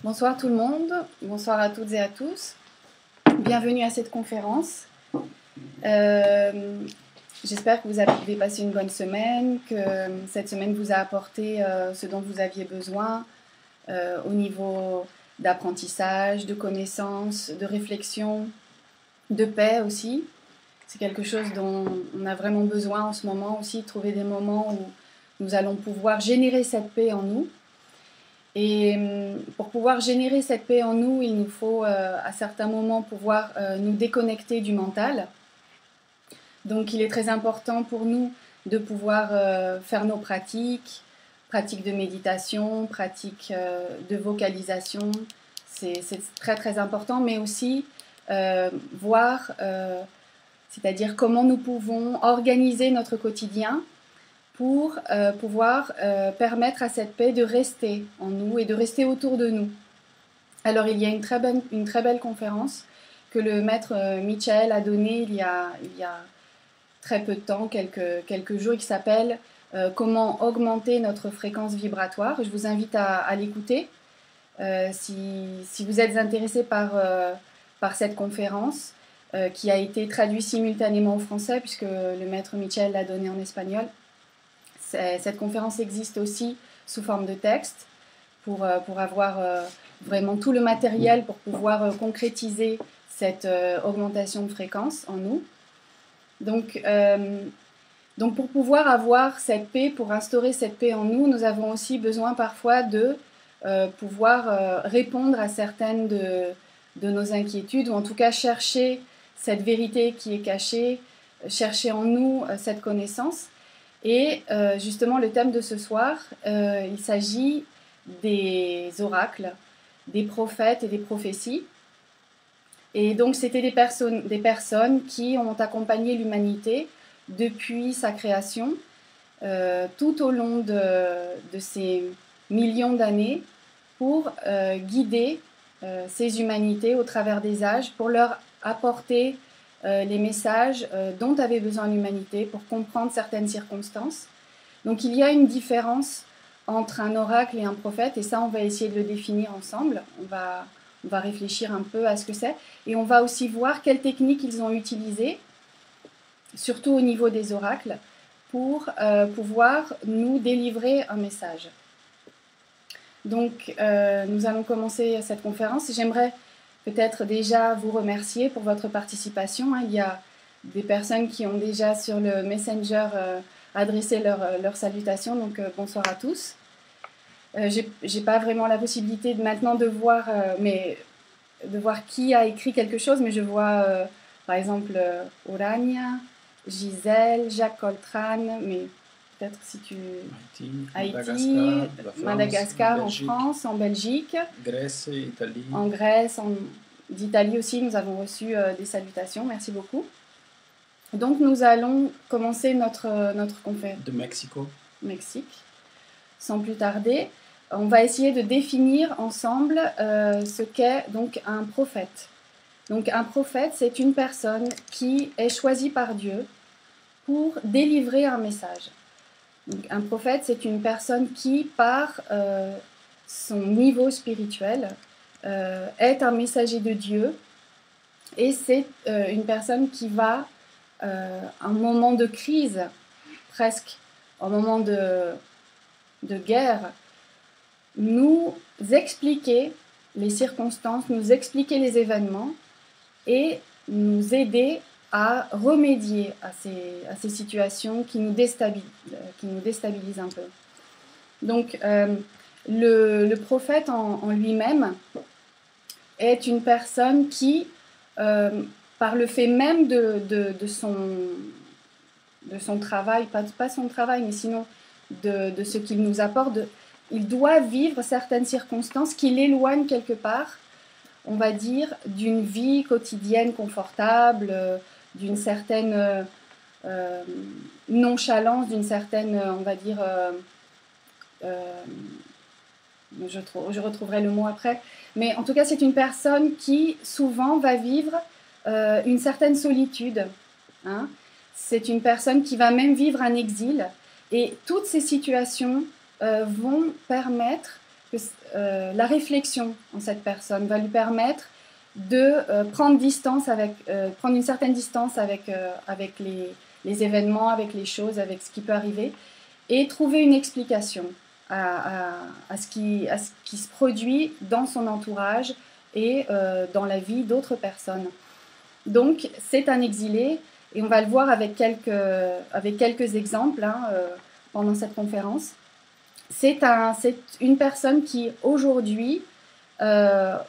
Bonsoir tout le monde, bonsoir à toutes et à tous. Bienvenue à cette conférence. J'espère que vous avez passé une bonne semaine, que cette semaine vous a apporté ce dont vous aviez besoin au niveau d'apprentissage, de connaissances, de réflexion, de paix aussi. C'est quelque chose dont on a vraiment besoin en ce moment aussi, trouver des moments où nous allons pouvoir générer cette paix en nous. Et pour pouvoir générer cette paix en nous, il nous faut à certains moments pouvoir nous déconnecter du mental. Donc il est très important pour nous de pouvoir faire nos pratiques de méditation, pratiques de vocalisation. C'est très très important, mais aussi voir, c'est-à-dire comment nous pouvons organiser notre quotidien pour pouvoir permettre à cette paix de rester en nous et de rester autour de nous. Alors il y a une très belle conférence que le maître Michael a donnée il y a très peu de temps, quelques jours, qui s'appelle Comment augmenter notre fréquence vibratoire. Je vous invite à l'écouter si vous êtes intéressé par cette conférence qui a été traduite simultanément au français puisque le maître Michael l'a donnée en espagnol. Cette conférence existe aussi sous forme de texte pour avoir vraiment tout le matériel pour pouvoir concrétiser cette augmentation de fréquence en nous. Donc pour pouvoir avoir cette paix, pour instaurer cette paix en nous, nous avons aussi besoin parfois de pouvoir répondre à certaines de nos inquiétudes, ou en tout cas chercher cette vérité qui est cachée, chercher en nous cette connaissance. Et justement, le thème de ce soir, il s'agit des oracles, des prophètes et des prophéties. Et donc, c'était des personnes qui ont accompagné l'humanité depuis sa création, tout au long de ces millions d'années, pour guider ces humanités au travers des âges, pour leur apporter les messages dont avait besoin l'humanité pour comprendre certaines circonstances. Donc il y a une différence entre un oracle et un prophète, et ça on va essayer de le définir ensemble. On va réfléchir un peu à ce que c'est, et on va aussi voir quelles techniques ils ont utilisées, surtout au niveau des oracles, pour pouvoir nous délivrer un message. Donc nous allons commencer cette conférence. J'aimerais peut-être déjà vous remercier pour votre participation. Il y a des personnes qui ont déjà sur le Messenger adressé leurs salutations, donc bonsoir à tous. J'ai pas vraiment la possibilité maintenant de voir qui a écrit quelque chose, mais je vois par exemple Urania, Gisèle, Jacques Coltrane, mais peut-être si tu... Haïti, Madagascar, en France, en Belgique, Grèce, Italie. En Grèce, d'Italie aussi, nous avons reçu des salutations, merci beaucoup. Donc nous allons commencer notre conférence. De Mexico. Mexique. Sans plus tarder, on va essayer de définir ensemble ce qu'est donc un prophète. Donc un prophète, c'est une personne qui est choisie par Dieu pour délivrer un message. Donc, un prophète, c'est une personne qui, par son niveau spirituel, est un messager de Dieu, et c'est une personne qui va, à un moment de crise, presque, un moment de guerre, nous expliquer les circonstances, nous expliquer les événements et nous aider à remédier à ces situations qui nous déstabilisent un peu. Donc, le prophète en lui-même est une personne qui, par le fait même de son travail, pas son travail, mais sinon de ce qu'il nous apporte, il doit vivre certaines circonstances qui l'éloignent quelque part, on va dire, d'une vie quotidienne confortable, d'une certaine nonchalance, d'une certaine, on va dire, je retrouverai le mot après, mais en tout cas c'est une personne qui souvent va vivre une certaine solitude, hein. C'est une personne qui va même vivre un exil, et toutes ces situations vont permettre que la réflexion en cette personne va lui permettre de prendre une certaine distance avec les événements, avec les choses, avec ce qui peut arriver, et trouver une explication à ce qui se produit dans son entourage et dans la vie d'autres personnes. Donc, c'est un exilé, et on va le voir avec quelques exemples pendant cette conférence. C'est une personne qui, aujourd'hui, a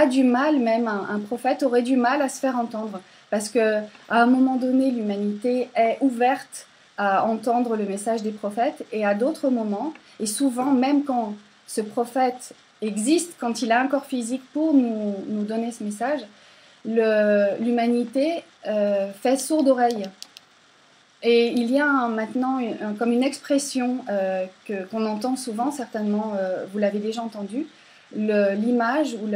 du mal, même un prophète aurait du mal à se faire entendre, parce qu'à un moment donné, l'humanité est ouverte à entendre le message des prophètes, et à d'autres moments, et souvent, même quand ce prophète existe, quand il a un corps physique pour nous donner ce message, l'humanité fait sourde oreille. Et il y a maintenant comme une expression qu'on entend souvent, certainement vous l'avez déjà entendu, l'image ou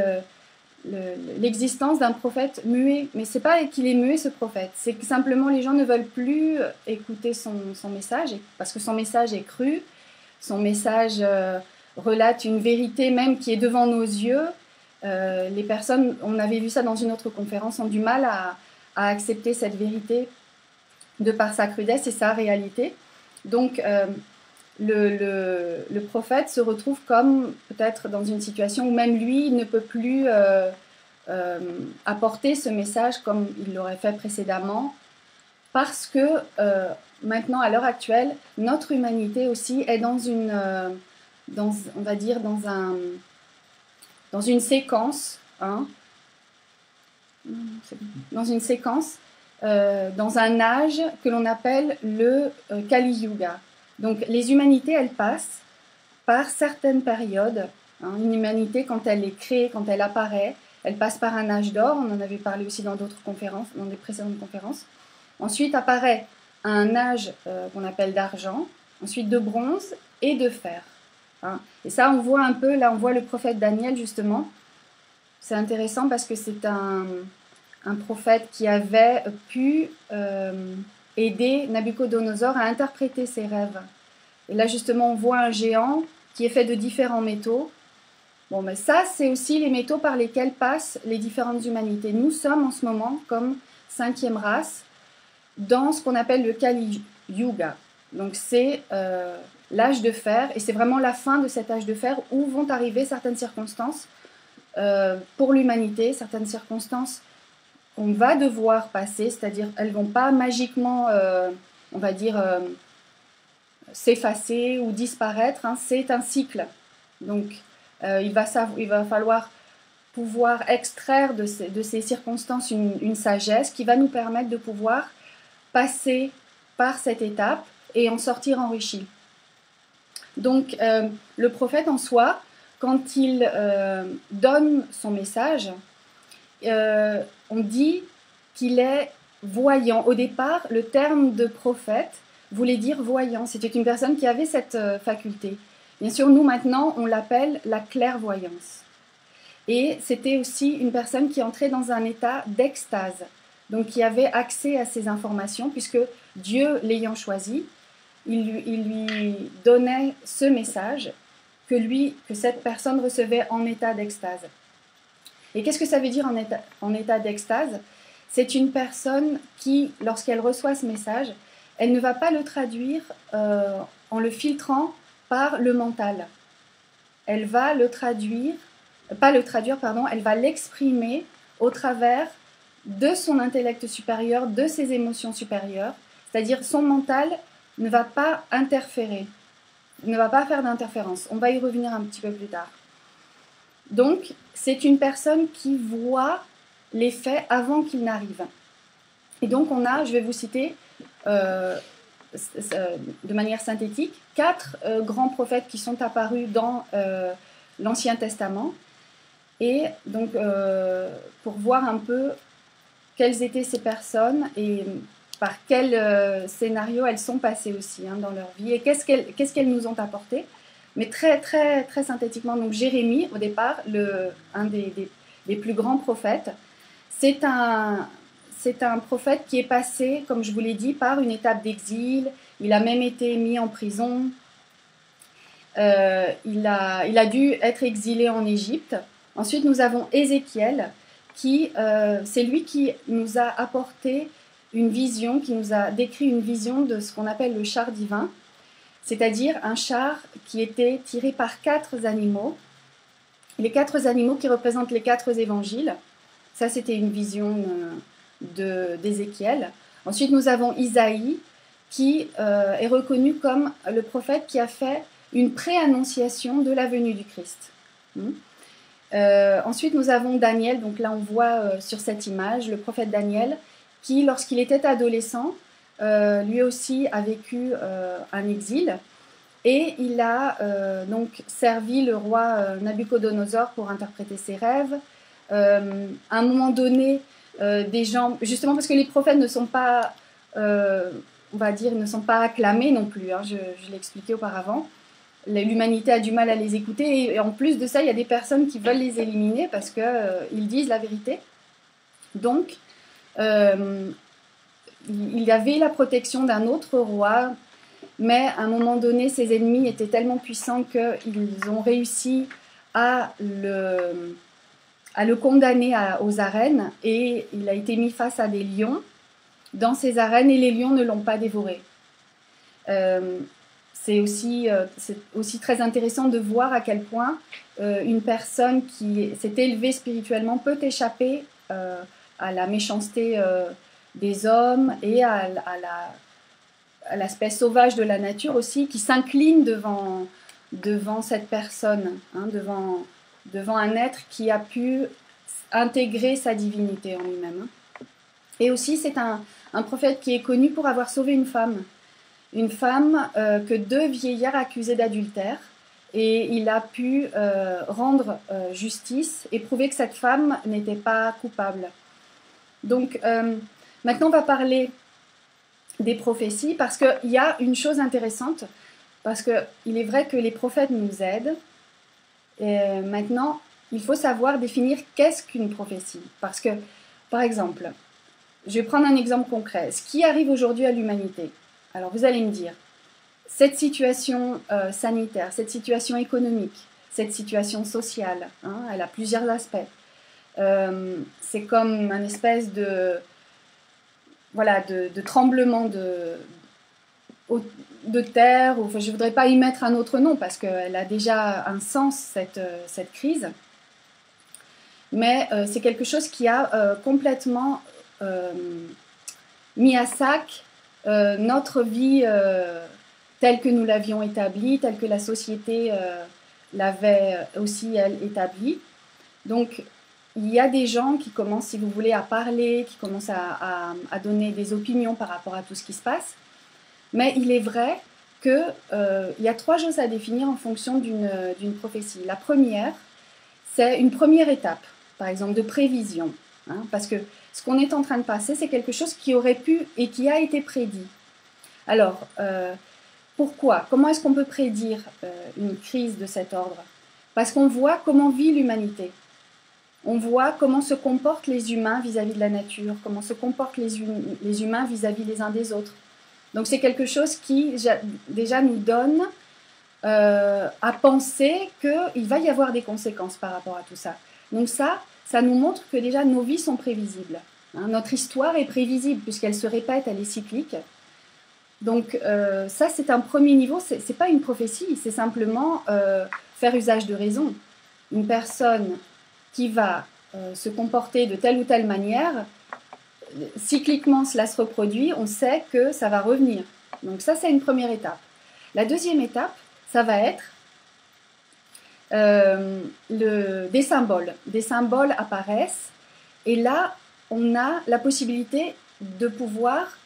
l'existence d'un prophète muet. Mais ce n'est pas qu'il est muet, ce prophète, c'est que simplement les gens ne veulent plus écouter son message, parce que son message est cru, son message relate une vérité même qui est devant nos yeux. Les personnes, on avait vu ça dans une autre conférence, ont du mal à accepter cette vérité de par sa crudesse et sa réalité. Donc, le prophète se retrouve comme peut-être dans une situation où même lui il ne peut plus apporter ce message comme il l'aurait fait précédemment, parce que maintenant, à l'heure actuelle, notre humanité aussi est dans on va dire, dans une séquence, dans une séquence, dans un âge que l'on appelle le Kali Yuga. Donc les humanités, elles passent par certaines périodes. Une humanité, quand elle est créée, quand elle apparaît, elle passe par un âge d'or. On en avait parlé aussi dans d'autres conférences, dans des précédentes conférences. Ensuite apparaît un âge qu'on appelle d'argent, ensuite de bronze et de fer. Et ça, on voit un peu, là on voit le prophète Daniel justement. C'est intéressant parce que c'est un prophète qui avait pu aider Nabuchodonosor à interpréter ses rêves. Et là justement on voit un géant qui est fait de différents métaux. Bon, mais ça c'est aussi les métaux par lesquels passent les différentes humanités. Nous sommes en ce moment comme 5e race dans ce qu'on appelle le Kali Yuga. Donc c'est l'âge de fer, et c'est vraiment la fin de cet âge de fer où vont arriver certaines circonstances pour l'humanité, certaines circonstances qu'on va devoir passer, c'est-à-dire elles ne vont pas magiquement, on va dire, s'effacer ou disparaître, c'est un cycle. Donc il va falloir pouvoir extraire de ces circonstances une sagesse qui va nous permettre de pouvoir passer par cette étape et en sortir enrichi. Donc le prophète en soi, quand il donne son message, on dit qu'il est voyant. Au départ, le terme de prophète voulait dire voyant. C'était une personne qui avait cette faculté. Bien sûr, nous maintenant, on l'appelle la clairvoyance. Et c'était aussi une personne qui entrait dans un état d'extase, donc qui avait accès à ces informations, puisque Dieu l'ayant choisi, il lui donnait ce message que cette personne recevait en état d'extase. Et qu'est-ce que ça veut dire en état d'extase? C'est une personne qui, lorsqu'elle reçoit ce message, elle ne va pas le traduire en le filtrant par le mental. Elle va le traduire, elle va l'exprimer au travers de son intellect supérieur, de ses émotions supérieures, c'est-à-dire son mental ne va pas interférer, ne va pas faire d'interférence. On va y revenir un petit peu plus tard. Donc, c'est une personne qui voit les faits avant qu'ils n'arrivent. Et donc, on a, je vais vous citer de manière synthétique, 4 grands prophètes qui sont apparus dans l'Ancien Testament. Et donc, pour voir un peu quelles étaient ces personnes et par quel scénario elles sont passées aussi dans leur vie et qu'est-ce qu'elles nous ont apporté. Mais très, très, très synthétiquement, donc Jérémie, au départ, un des plus grands prophètes, c'est un prophète qui est passé, comme je vous l'ai dit, par une étape d'exil. Il a même été mis en prison. Il a dû être exilé en Égypte. Ensuite, nous avons Ézéchiel, c'est lui qui nous a apporté une vision, qui nous a décrit une vision de ce qu'on appelle le char divin, c'est-à-dire un char qui était tiré par 4 animaux. Les 4 animaux qui représentent les 4 évangiles. Ça, c'était une vision d'Ézéchiel. Ensuite, nous avons Isaïe, qui est reconnu comme le prophète qui a fait une préannonciation de la venue du Christ. Ensuite, nous avons Daniel, donc là on voit sur cette image le prophète Daniel, qui lorsqu'il était adolescent, lui aussi a vécu un exil, et il a donc servi le roi Nabuchodonosor pour interpréter ses rêves. À un moment donné, des gens, justement parce que les prophètes ne sont pas, on va dire, ne sont pas acclamés non plus, je l'ai expliqué auparavant. L'humanité a du mal à les écouter et en plus de ça, il y a des personnes qui veulent les éliminer parce qu'ils disent la vérité. Donc, il y avait la protection d'un autre roi, mais à un moment donné, ses ennemis étaient tellement puissants qu'ils ont réussi à le condamner aux arènes et il a été mis face à des lions dans ces arènes et les lions ne l'ont pas dévoré. C'est aussi très intéressant de voir à quel point une personne qui s'est élevée spirituellement peut échapper à la méchanceté des hommes et à l'aspect sauvage de la nature aussi, qui s'incline devant cette personne, devant un être qui a pu intégrer sa divinité en lui-même. Et aussi, c'est un prophète qui est connu pour avoir sauvé une femme que 2 vieillards accusaient d'adultère, et il a pu rendre justice et prouver que cette femme n'était pas coupable. Donc maintenant on va parler des prophéties, parce qu'il y a une chose intéressante, parce qu'il est vrai que les prophètes nous aident, et maintenant il faut savoir définir qu'est-ce qu'une prophétie, parce que, par exemple, je vais prendre un exemple concret, ce qui arrive aujourd'hui à l'humanité. Alors vous allez me dire, cette situation sanitaire, cette situation économique, cette situation sociale, elle a plusieurs aspects. C'est comme une espèce de tremblement de terre, je ne voudrais pas y mettre un autre nom parce qu'elle a déjà un sens, cette crise. Mais c'est quelque chose qui a complètement mis à sac notre vie telle que nous l'avions établie, telle que la société l'avait aussi, elle, établie. Donc, il y a des gens qui commencent, si vous voulez, à parler, qui commencent à donner des opinions par rapport à tout ce qui se passe. Mais il est vrai qu'il y a 3 choses à définir en fonction d'une prophétie. La première, c'est une première étape, par exemple, de prévision. Parce que ce qu'on est en train de passer, c'est quelque chose qui aurait pu et qui a été prédit. Alors, pourquoi? Comment est-ce qu'on peut prédire une crise de cet ordre? Parce qu'on voit comment vit l'humanité. On voit comment se comportent les humains vis-à-vis de la nature, comment se comportent les humains vis-à-vis les uns des autres. Donc c'est quelque chose qui déjà nous donne à penser qu'il va y avoir des conséquences par rapport à tout ça. Donc ça nous montre que déjà nos vies sont prévisibles. Hein, notre histoire est prévisible puisqu'elle se répète, elle est cyclique. Donc ça c'est un premier niveau, c'est pas une prophétie, c'est simplement faire usage de raison. Une personne qui va se comporter de telle ou telle manière, cycliquement cela se reproduit, on sait que ça va revenir. Donc ça c'est une première étape. La deuxième étape, ça va être des symboles. Des symboles apparaissent et là on a la possibilité de pouvoir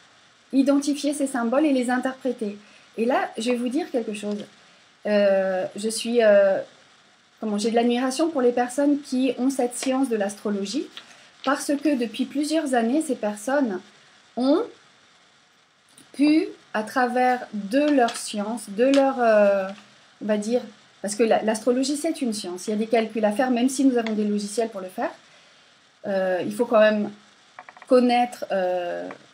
identifier ces symboles et les interpréter. Et là je vais vous dire quelque chose. J'ai de l'admiration pour les personnes qui ont cette science de l'astrologie, parce que depuis plusieurs années, ces personnes ont pu, à travers de leur science, de leur, on va dire, parce que l'astrologie c'est une science, il y a des calculs à faire, même si nous avons des logiciels pour le faire, il faut quand même connaître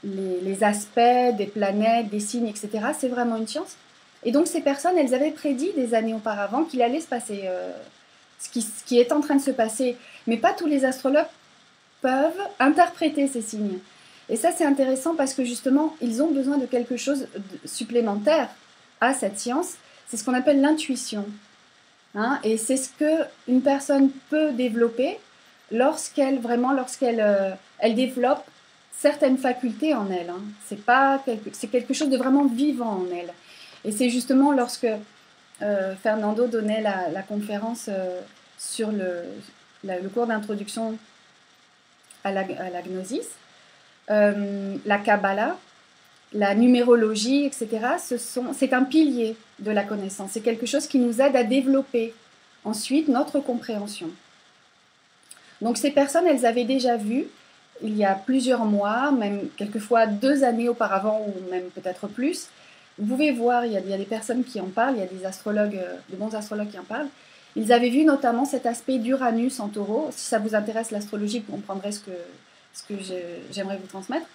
les aspects des planètes, des signes, etc. C'est vraiment une science. Et donc ces personnes, elles avaient prédit des années auparavant qu'il allait se passer ce qui est en train de se passer. Mais pas tous les astrologues peuvent interpréter ces signes. Et ça c'est intéressant parce que justement, ils ont besoin de quelque chose de supplémentaire à cette science. C'est ce qu'on appelle l'intuition. Hein, et c'est ce qu'une personne peut développer lorsqu'elle elle développe certaines facultés en elle. Hein. C'est quelque chose de vraiment vivant en elle. Et c'est justement lorsque Fernando donnait la conférence sur le cours d'introduction à la gnosis, la Kabbalah, la numérologie, etc., c'est un pilier de la connaissance. C'est quelque chose qui nous aide à développer ensuite notre compréhension. Donc ces personnes, elles avaient déjà vu, il y a plusieurs mois, même quelquefois 2 années auparavant, ou même peut-être plus. Vous pouvez voir, il y a des personnes qui en parlent, il y a des astrologues, de bons astrologues qui en parlent. Ils avaient vu notamment cet aspect d'Uranus en taureau. Si ça vous intéresse l'astrologie, vous comprendrez ce que j'aimerais vous transmettre.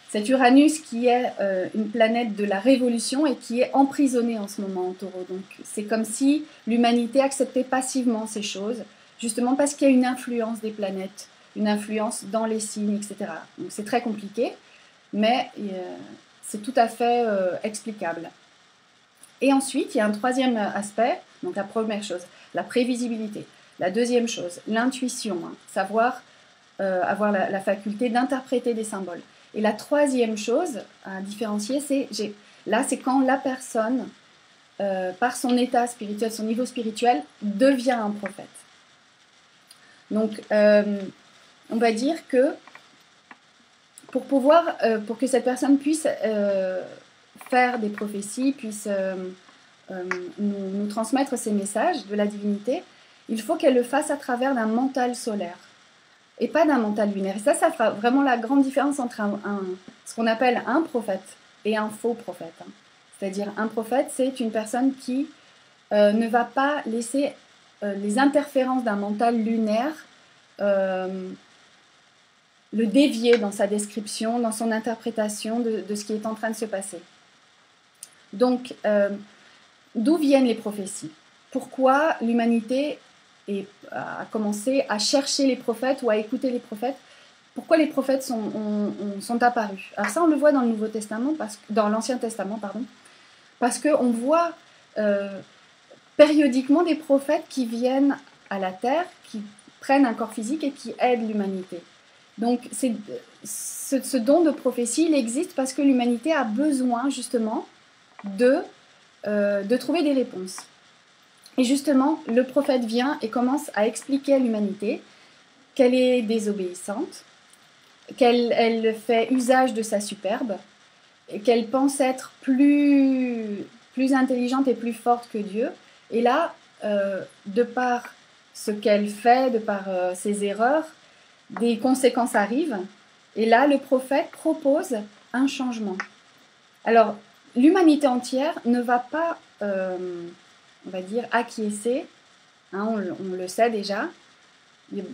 Cet Uranus qui est une planète de la révolution et qui est emprisonnée en ce moment en taureau. Donc c'est comme si l'humanité acceptait passivement ces choses, justement parce qu'il y a une influence des planètes, une influence dans les signes, etc. Donc c'est très compliqué, mais c'est tout à fait explicable. Et ensuite, il y a un troisième aspect, donc la première chose, la prévisibilité. La deuxième chose, l'intuition, hein, savoir avoir la faculté d'interpréter des symboles. Et la troisième chose à différencier, c'est quand la personne, par son état spirituel, son niveau spirituel, devient un prophète. Donc, on va dire que pour que cette personne puisse faire des prophéties, puisse nous transmettre ces messages de la divinité, il faut qu'elle le fasse à travers d'un mental solaire et pas d'un mental lunaire. Et ça fera vraiment la grande différence entre ce qu'on appelle un prophète et un faux prophète. Hein. C'est-à-dire un prophète, c'est une personne qui ne va pas laisser les interférences d'un mental lunaire le dévier dans sa description, dans son interprétation de ce qui est en train de se passer. Donc, d'où viennent les prophéties? Pourquoi l'humanité a commencé à chercher les prophètes ou à écouter les prophètes? Pourquoi les prophètes sont apparus? Alors ça, on le voit dans le Nouveau Testament, dans l'Ancien Testament, pardon, parce qu'on voit périodiquement des prophètes qui viennent à la terre, qui prennent un corps physique et qui aident l'humanité. Donc, ce don de prophétie, il existe parce que l'humanité a besoin, justement, de trouver des réponses. Et justement, le prophète vient et commence à expliquer à l'humanité qu'elle est désobéissante, qu'elle fait usage de sa superbe, et qu'elle pense être plus intelligente et plus forte que Dieu. Et là, de par ce qu'elle fait, de par ses erreurs, des conséquences arrivent. Et là, le prophète propose un changement. Alors, l'humanité entière ne va pas, on va dire, acquiescer, hein, on le sait déjà. Il y a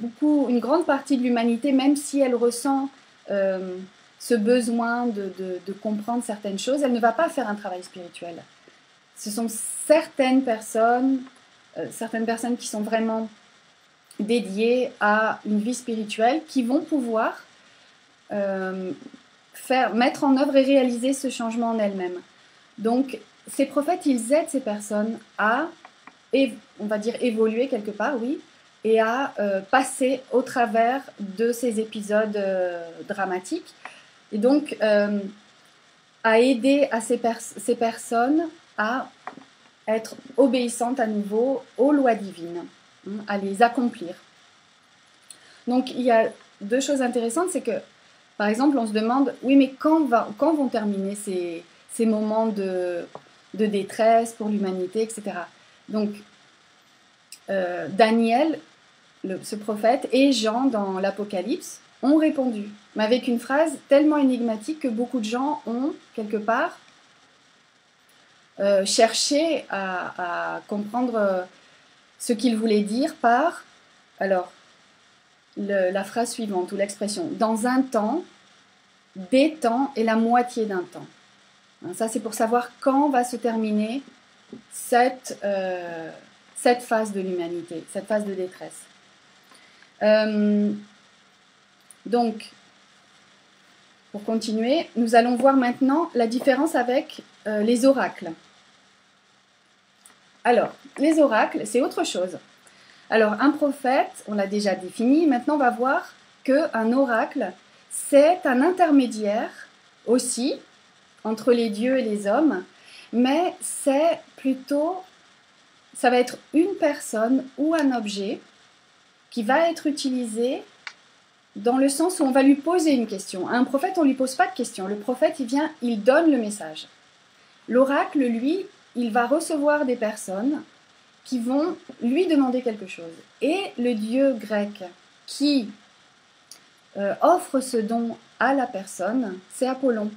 une grande partie de l'humanité, même si elle ressent ce besoin de comprendre certaines choses, elle ne va pas faire un travail spirituel. Ce sont certaines personnes qui sont vraiment dédiées à une vie spirituelle, qui vont pouvoir mettre en œuvre et réaliser ce changement en elles-mêmes. Donc, ces prophètes, ils aident ces personnes à, on va dire, évoluer quelque part, oui, et à passer au travers de ces épisodes dramatiques. Et donc, à aider à ces personnes à être obéissantes à nouveau aux lois divines, hein, à les accomplir. Donc, il y a deux choses intéressantes, c'est que, par exemple, on se demande, oui, mais quand vont terminer ces moments de détresse pour l'humanité, etc. Donc, Daniel, ce prophète, et Jean dans l'Apocalypse ont répondu, mais avec une phrase tellement énigmatique que beaucoup de gens ont, quelque part, cherché à comprendre ce qu'il voulait dire par, alors, la phrase suivante, ou l'expression, dans un temps, des temps et la moitié d'un temps. Ça, c'est pour savoir quand va se terminer cette phase de l'humanité, cette phase de détresse. Donc, pour continuer, nous allons voir maintenant la différence avec les oracles. Alors, les oracles, c'est autre chose. Alors, un prophète, on l'a déjà défini, maintenant on va voir qu'un oracle, c'est un intermédiaire aussi entre les dieux et les hommes, mais c'est plutôt, ça va être une personne ou un objet qui va être utilisé dans le sens où on va lui poser une question. À un prophète, on ne lui pose pas de question. Le prophète, il vient, il donne le message. L'oracle, lui, il va recevoir des personnes qui vont lui demander quelque chose. Et le dieu grec qui offre ce don à la personne, c'est Apollon.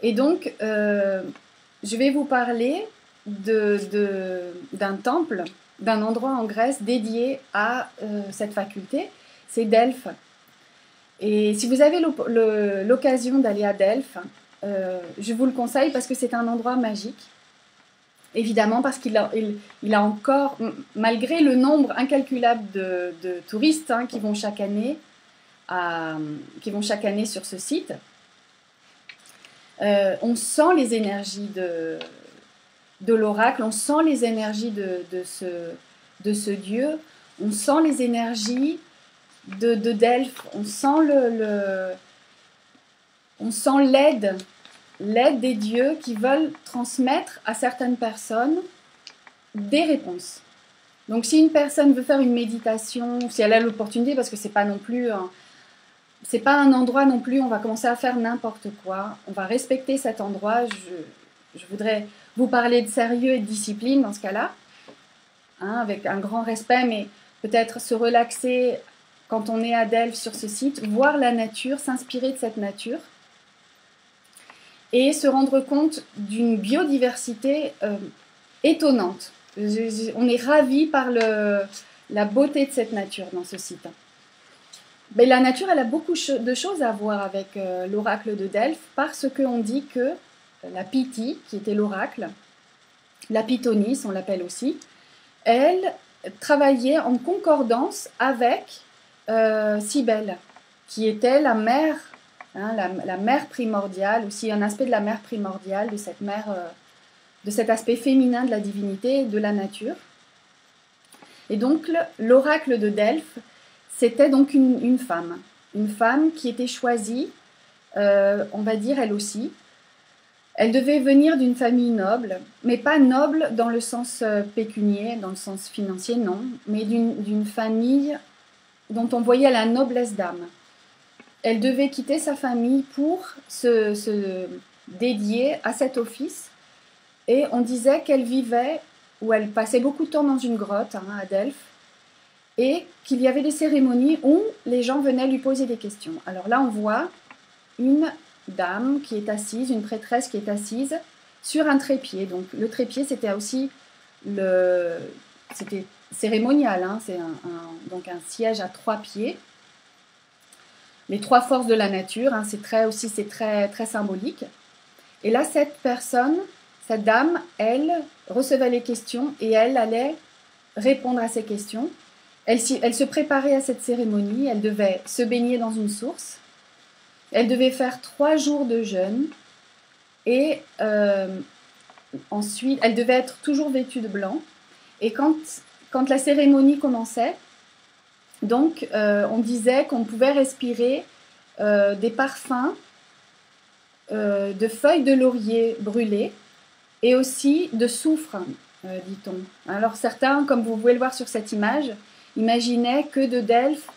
Et donc, je vais vous parler d'un temple, d'un endroit en Grèce dédié à cette faculté, c'est Delphes. Et si vous avez l'occasion d'aller à Delphes, je vous le conseille parce que c'est un endroit magique. Évidemment, parce qu'il a encore, malgré le nombre incalculable de touristes hein, qui vont chaque année sur ce site, on sent les énergies de l'oracle, on sent les énergies de ce dieu, on sent les énergies de Delphes, on sent l'aide des dieux qui veulent transmettre à certaines personnes des réponses. Donc si une personne veut faire une méditation, si elle a l'opportunité, parce que c'est pas non plus c'est pas un endroit non plus, on va commencer à faire n'importe quoi, on va respecter cet endroit, je voudrais vous parler de sérieux et de discipline dans ce cas-là, hein, avec un grand respect, mais peut-être se relaxer quand on est à Delphes sur ce site, voir la nature, s'inspirer de cette nature, et se rendre compte d'une biodiversité étonnante. On est ravis par la beauté de cette nature dans ce site. Mais la nature, elle a beaucoup de choses à voir avec l'oracle de Delphes, parce qu'on dit que la Pythie, qui était l'oracle, la Pythonis, on l'appelle aussi, elle travaillait en concordance avec Cybèle, qui était la mère, hein, la mère primordiale, aussi un aspect de la mère primordiale, de cette mère, de cet aspect féminin de la divinité et de la nature. Et donc l'oracle de Delphes, c'était donc une femme qui était choisie, on va dire elle aussi. Elle devait venir d'une famille noble, mais pas noble dans le sens pécunier, dans le sens financier, non, mais d'une famille dont on voyait la noblesse d'âme. Elle devait quitter sa famille pour se dédier à cet office, et on disait qu'elle vivait, ou elle passait beaucoup de temps dans une grotte hein, à Delphes, et qu'il y avait des cérémonies où les gens venaient lui poser des questions. Alors là, on voit une dame qui est assise, une prêtresse qui est assise sur un trépied. Donc le trépied, c'était aussi c'était cérémonial, hein, c'est donc un siège à 3 pieds. Les 3 forces de la nature, hein, c'est très symbolique. Et là, cette dame, elle recevait les questions et elle allait répondre à ces questions. Elle se préparait à cette cérémonie, elle devait se baigner dans une source, elle devait faire 3 jours de jeûne et ensuite, elle devait être toujours vêtue de blanc. Et quand la cérémonie commençait, donc on disait qu'on pouvait respirer des parfums de feuilles de laurier brûlées et aussi de soufre, dit-on. Alors certains, comme vous pouvez le voir sur cette image, imaginaient que de Delphes,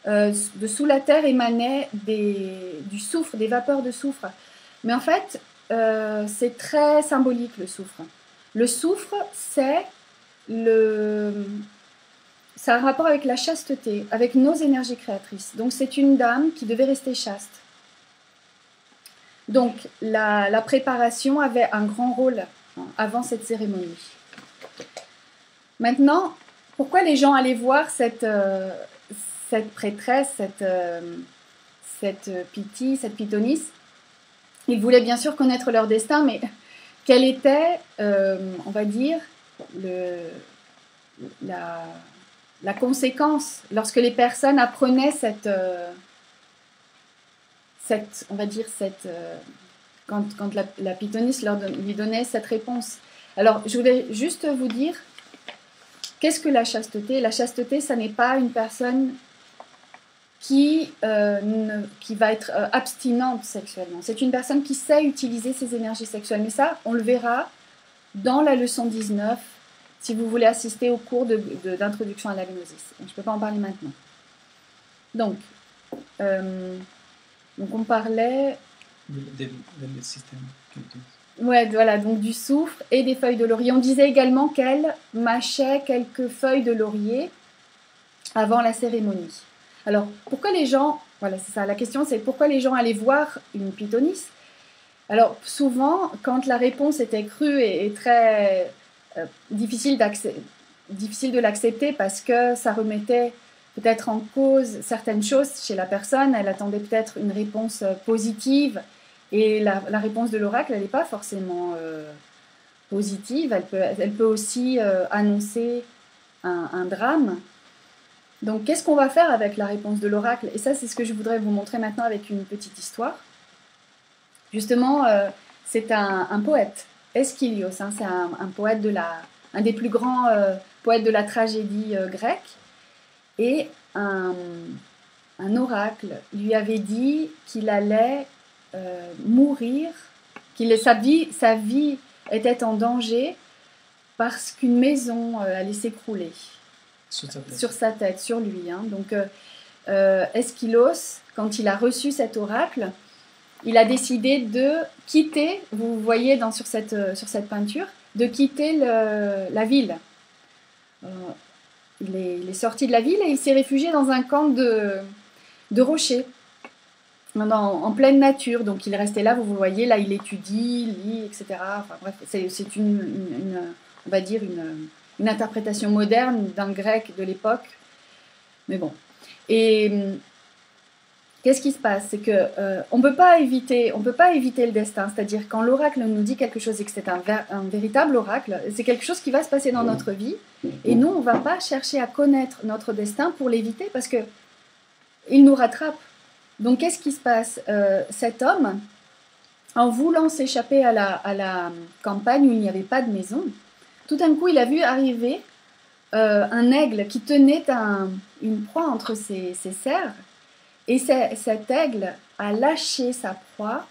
de sous la terre émanait du soufre, des vapeurs de soufre. Mais en fait, c'est très symbolique le soufre. Le soufre, ça a un rapport avec la chasteté, avec nos énergies créatrices. Donc c'est une dame qui devait rester chaste. Donc la préparation avait un grand rôle avant cette cérémonie. Maintenant, pourquoi les gens allaient voir cette prêtresse, cette pythonisse? Ils voulaient bien sûr connaître leur destin, mais quelle était, on va dire, la conséquence lorsque les personnes apprenaient quand la pythonisse lui donnait cette réponse. Alors, je voulais juste vous dire, qu'est-ce que la chasteté? La chasteté, ça n'est pas une personne qui va être abstinente sexuellement. C'est une personne qui sait utiliser ses énergies sexuelles. Mais ça, on le verra dans la leçon 19, si vous voulez assister au cours d'introduction à la gnosis. Je ne peux pas en parler maintenant. Donc on parlait... Del système. Ouais, voilà, donc du soufre et des feuilles de laurier. On disait également qu'elle mâchait quelques feuilles de laurier avant la cérémonie. Alors, pourquoi les gens... Voilà, c'est ça, la question c'est pourquoi les gens allaient voir une pythonisse? Alors, souvent, quand la réponse était crue et très difficile de l'accepter parce que ça remettait peut-être en cause certaines choses chez la personne, elle attendait peut-être une réponse positive et la réponse de l'oracle, elle n'est pas forcément positive, elle peut aussi annoncer un drame. Donc, qu'est-ce qu'on va faire avec la réponse de l'oracle? Et ça, c'est ce que je voudrais vous montrer maintenant avec une petite histoire. Justement, c'est un poète, Aeschylos, hein, c'est un poète un des plus grands poètes de la tragédie grecque. Et un oracle lui avait dit qu'il allait mourir, sa vie était en danger parce qu'une maison allait s'écrouler sur sa tête, sur lui. Hein. Donc, Aeschylos, quand il a reçu cet oracle, il a décidé de quitter, vous voyez sur cette peinture, de quitter la ville. Il est sorti de la ville et il s'est réfugié dans un camp de rochers, en pleine nature. Donc il est resté là, vous voyez, là il étudie, lit, etc. Enfin bref, c'est on va dire une interprétation moderne d'un grec de l'époque. Mais bon. Et qu'est-ce qui se passe? C'est que on peut pas éviter le destin. C'est-à-dire quand l'oracle nous dit quelque chose et que c'est un véritable oracle, c'est quelque chose qui va se passer dans notre vie. Et nous, on va pas chercher à connaître notre destin pour l'éviter parce que il nous rattrape. Donc qu'est-ce qui se passe? Cet homme, en voulant s'échapper à la campagne où il n'y avait pas de maison, tout d'un coup, il a vu arriver un aigle qui tenait une proie entre ses serres. Et cet aigle a lâché sa proie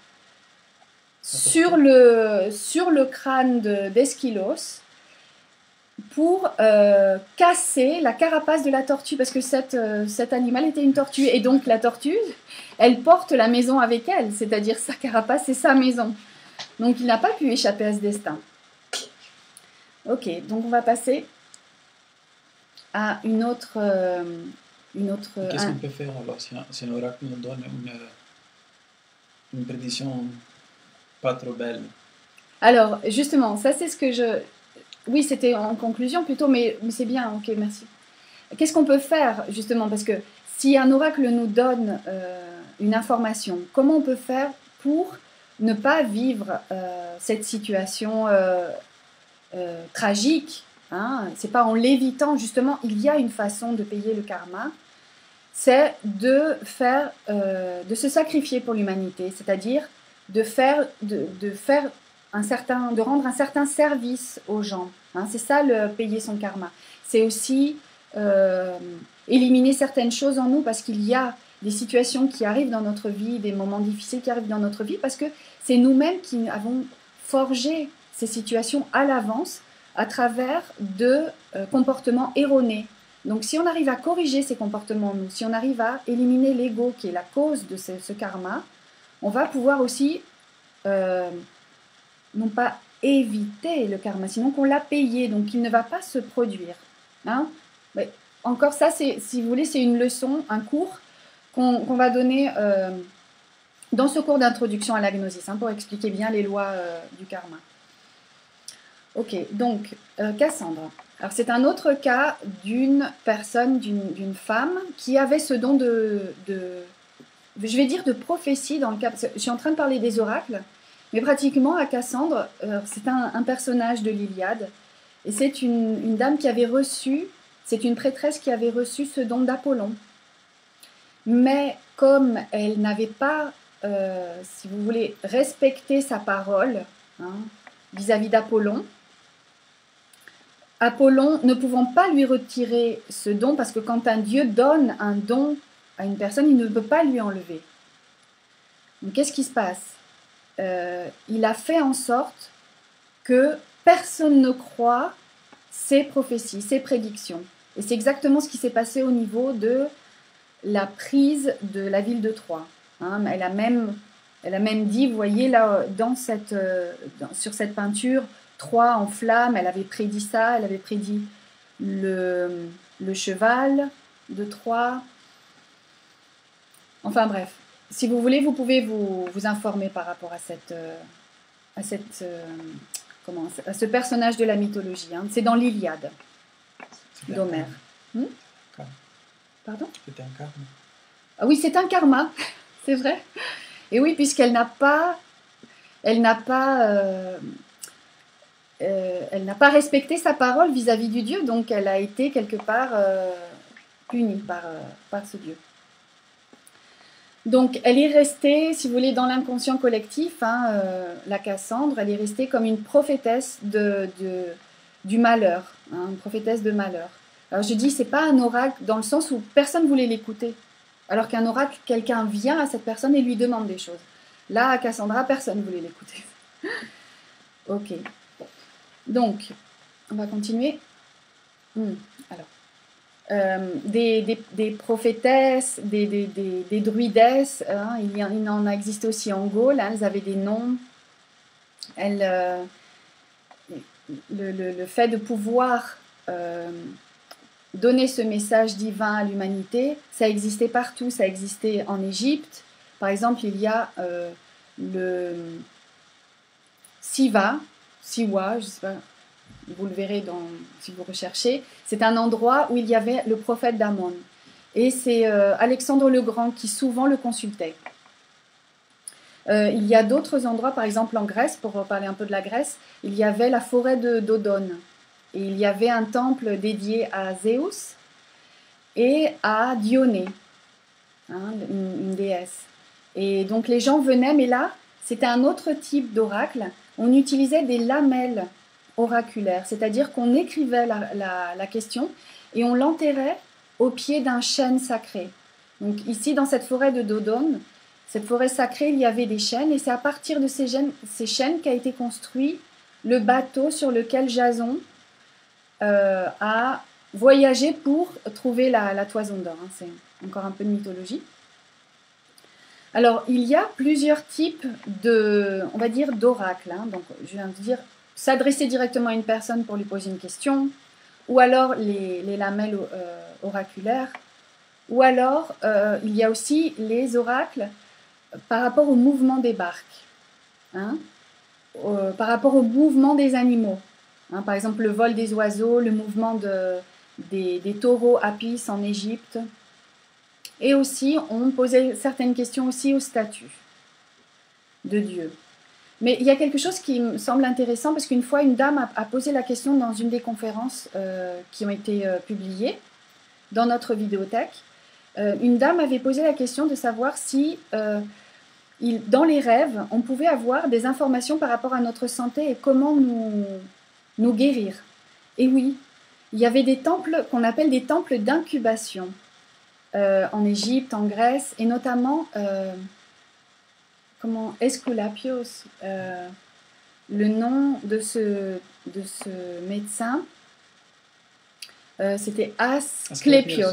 sur le crâne d'Aeschylos pour casser la carapace de la tortue, parce que cet animal était une tortue. Et donc la tortue, elle porte la maison avec elle, c'est-à-dire sa carapace, c'est sa maison. Donc il n'a pas pu échapper à ce destin. Ok, donc on va passer à une autre... Qu'est-ce qu'on peut faire alors si un oracle nous donne une prédiction pas trop belle. Alors, justement, ça c'est ce que je... Oui, c'était en conclusion plutôt, mais c'est bien, ok, merci. Qu'est-ce qu'on peut faire, justement? Parce que si un oracle nous donne une information, comment on peut faire pour ne pas vivre cette situation tragique, hein? C'est pas en l'évitant, justement, il y a une façon de payer le karma, c'est de faire, de se sacrifier pour l'humanité, c'est-à-dire de rendre un certain service aux gens. Hein? C'est ça le payer son karma. C'est aussi éliminer certaines choses en nous parce qu'il y a des situations qui arrivent dans notre vie, des moments difficiles qui arrivent dans notre vie parce que c'est nous-mêmes qui avons forgé ces situations à l'avance à travers de comportements erronés. Donc si on arrive à corriger ces comportements en nous, si on arrive à éliminer l'ego qui est la cause de ce karma, on va pouvoir aussi non pas éviter le karma, sinon qu'on l'a payé, donc il ne va pas se produire. Hein? Mais encore ça, si vous voulez, c'est une leçon, un cours qu'on va donner dans ce cours d'introduction à la gnosis, hein, pour expliquer bien les lois du karma. Ok, donc Cassandre. Alors c'est un autre cas d'une personne, d'une femme qui avait ce don je vais dire de prophétie dans le cas, parce que je suis en train de parler des oracles, mais pratiquement à Cassandre, c'est un personnage de l'Iliade, et c'est une dame qui avait reçu, c'est une prêtresse qui avait reçu ce don d'Apollon. Mais comme elle n'avait pas, si vous voulez, respecté sa parole hein, vis-à-vis d'Apollon, Apollon ne pouvant pas lui retirer ce don, parce que quand un dieu donne un don à une personne, il ne peut pas lui enlever. Donc qu'est-ce qui se passe? Il a fait en sorte que personne ne croit ses prophéties, ses prédictions. Et c'est exactement ce qui s'est passé au niveau de la prise de la ville de Troie. Hein, elle a même dit, vous voyez là, sur cette peinture, Troie en flammes, elle avait prédit ça, elle avait prédit le cheval de Troie. Enfin bref, si vous voulez, vous pouvez vous informer par rapport à ce personnage de la mythologie. Hein. C'est dans l'Iliade d'Homère. Pardon? C'était un karma. Ah oui, c'est un karma, c'est vrai. Et oui, puisqu'elle n'a pas respecté sa parole vis-à-vis du Dieu, donc elle a été quelque part punie par ce Dieu. Donc elle est restée, si vous voulez, dans l'inconscient collectif, hein, la Cassandre, elle est restée comme une prophétesse du malheur, hein, une prophétesse de malheur. Alors je dis, c'est pas un oracle dans le sens où personne ne voulait l'écouter. Alors qu'un oracle, quelqu'un vient à cette personne et lui demande des choses. Là, à Cassandra, personne ne voulait l'écouter. Ok. Donc, on va continuer. Alors, des prophétesses, des druidesses, hein, il en a existé aussi en Gaule, hein, elles avaient des noms. Le fait de pouvoir donner ce message divin à l'humanité, ça existait partout, ça existait en Égypte. Par exemple, il y a le Siwa, je ne sais pas, vous le verrez si vous recherchez, c'est un endroit où il y avait le prophète d'Amon. Et c'est Alexandre le Grand qui souvent le consultait. Il y a d'autres endroits, par exemple en Grèce, pour parler un peu de la Grèce, il y avait la forêt de Dodone. Et il y avait un temple dédié à Zéus et à Dionée, hein, une déesse. Et donc les gens venaient, mais là, c'était un autre type d'oracle. On utilisait des lamelles oraculaires, c'est-à-dire qu'on écrivait la question et on l'enterrait au pied d'un chêne sacré. Donc ici, dans cette forêt de Dodone, cette forêt sacrée, il y avait des chênes et c'est à partir de ces chênes qu'a été construit le bateau sur lequel Jason a voyagé pour trouver la toison d'or. Hein. C'est encore un peu de mythologie. Alors, il y a plusieurs types on va dire, d'oracles. Hein. Donc, je viens de dire, s'adresser directement à une personne pour lui poser une question, ou alors les lamelles oraculaires, ou alors il y a aussi les oracles par rapport au mouvement des barques, hein, par rapport au mouvement des animaux. Hein, par exemple, le vol des oiseaux, le mouvement des taureaux apis en Égypte. Et aussi, on posait certaines questions aussi au statut de Dieu. Mais il y a quelque chose qui me semble intéressant, parce qu'une fois, une dame a posé la question dans une des conférences qui ont été publiées dans notre vidéothèque. Une dame avait posé la question de savoir si, dans les rêves, on pouvait avoir des informations par rapport à notre santé et comment nous guérir. Et oui, il y avait des temples qu'on appelle des temples d'incubation en Égypte, en Grèce, et notamment... Esculapios, le nom de ce médecin, c'était Asclépios.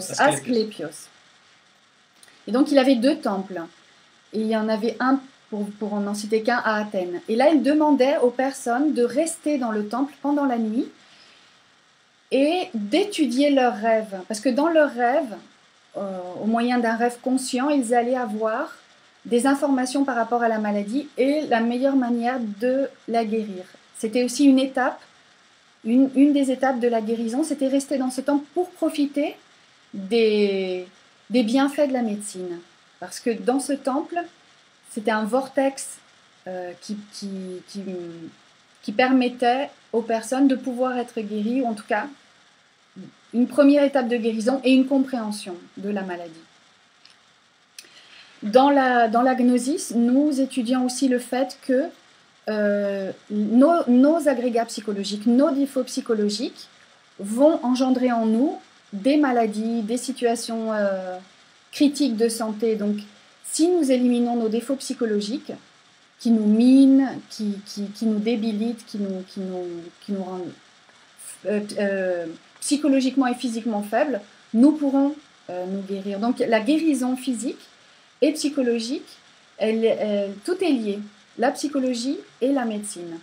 Et donc il avait 2 temples. Et il y en avait un, pour n'en citer qu'un, à Athènes. Et là, il demandait aux personnes de rester dans le temple pendant la nuit et d'étudier leurs rêves. Parce que dans leurs rêves, au moyen d'un rêve conscient, ils allaient avoir des informations par rapport à la maladie et la meilleure manière de la guérir. C'était aussi une étape, une des étapes de la guérison, c'était rester dans ce temple pour profiter des bienfaits de la médecine. Parce que dans ce temple, c'était un vortex qui permettait aux personnes de pouvoir être guéries, ou en tout cas, une première étape de guérison et une compréhension de la maladie. Dans la gnosis, nous étudions aussi le fait que nos agrégats psychologiques, nos défauts psychologiques vont engendrer en nous des maladies, des situations critiques de santé. Donc, si nous éliminons nos défauts psychologiques, qui nous minent, qui nous débilitent, qui nous rendent psychologiquement et physiquement faibles, nous pourrons nous guérir. Donc, la guérison physique et psychologique, tout est lié, la psychologie et la médecine.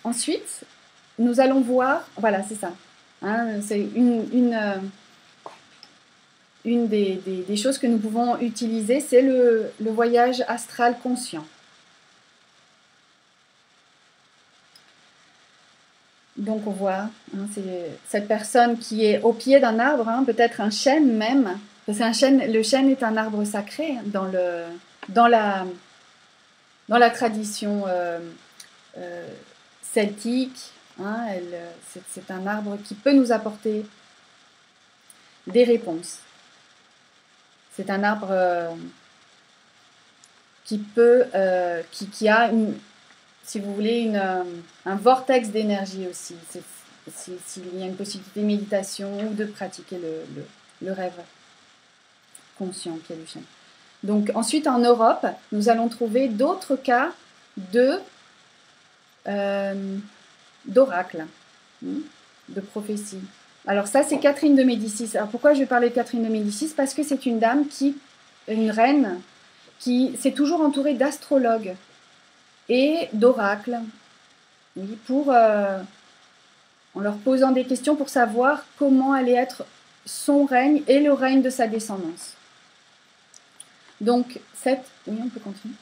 Ensuite, nous allons voir, voilà, c'est ça, hein, c'est une des choses que nous pouvons utiliser, c'est le voyage astral conscient. Donc on voit, hein, c'est cette personne qui est au pied d'un arbre, hein, peut-être un chêne même. Le chêne est un arbre sacré dans la tradition celtique. Hein, c'est un arbre qui peut nous apporter des réponses. C'est un arbre qui a si vous voulez, un vortex d'énergie aussi. S'il y a une possibilité de méditation ou de pratiquer le rêve conscient qui est du chêne. Donc ensuite en Europe, nous allons trouver d'autres cas d'oracle, de prophétie. Alors ça c'est Catherine de Médicis. Alors pourquoi je vais parler de Catherine de Médicis? Parce que c'est une dame une reine qui s'est toujours entourée d'astrologues et d'oracles, oui, en leur posant des questions pour savoir comment allait être son règne et le règne de sa descendance. Donc, oui, on peut continuer.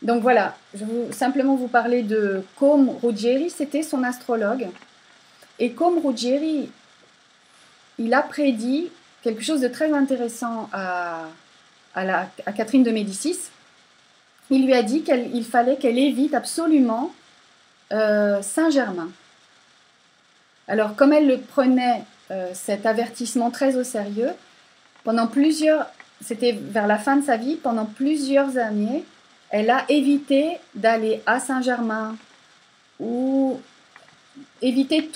Donc voilà, je vais simplement vous parler de Côme Ruggieri, c'était son astrologue. Et Côme Ruggieri, il a prédit quelque chose de très intéressant à Catherine de Médicis. Il lui a dit qu'il fallait qu'elle évite absolument Saint-Germain. Alors, comme elle le prenait, cet avertissement très au sérieux, c'était vers la fin de sa vie, pendant plusieurs années, elle a évité d'aller à Saint-Germain ou éviter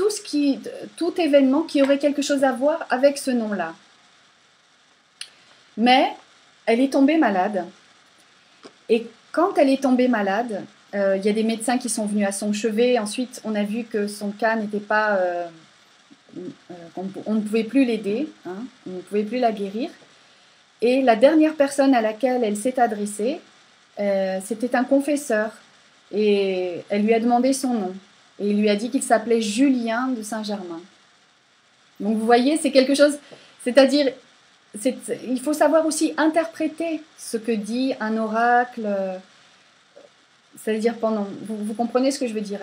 tout événement qui aurait quelque chose à voir avec ce nom-là. Mais elle est tombée malade. Et quand elle est tombée malade, il y a des médecins qui sont venus à son chevet. Ensuite, on a vu que son cas n'était pas... on ne pouvait plus l'aider, hein, on ne pouvait plus la guérir. Et la dernière personne à laquelle elle s'est adressée, c'était un confesseur. Et elle lui a demandé son nom. Et il lui a dit qu'il s'appelait Julien de Saint-Germain. Donc vous voyez, c'est quelque chose... C'est-à-dire, il faut savoir aussi interpréter ce que dit un oracle. C'est-à-dire vous comprenez ce que je veux dire.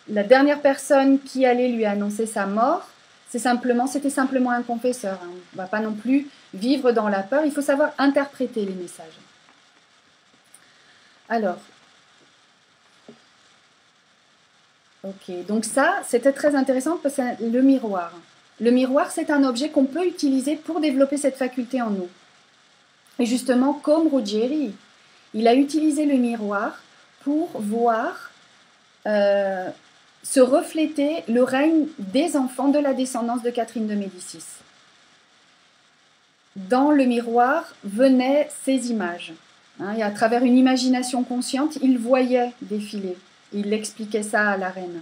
La dernière personne qui allait lui annoncer sa mort, c'était simplement un confesseur. On ne va pas non plus vivre dans la peur. Il faut savoir interpréter les messages. Alors, ok, donc ça, c'était très intéressant parce que c'est le miroir. Le miroir, c'est un objet qu'on peut utiliser pour développer cette faculté en nous. Et justement, comme Ruggieri, il a utilisé le miroir pour voir se refléter le règne des enfants de la descendance de Catherine de Médicis. Dans le miroir venaient ces images. Et à travers une imagination consciente, il voyait défiler. Il expliquait ça à la reine.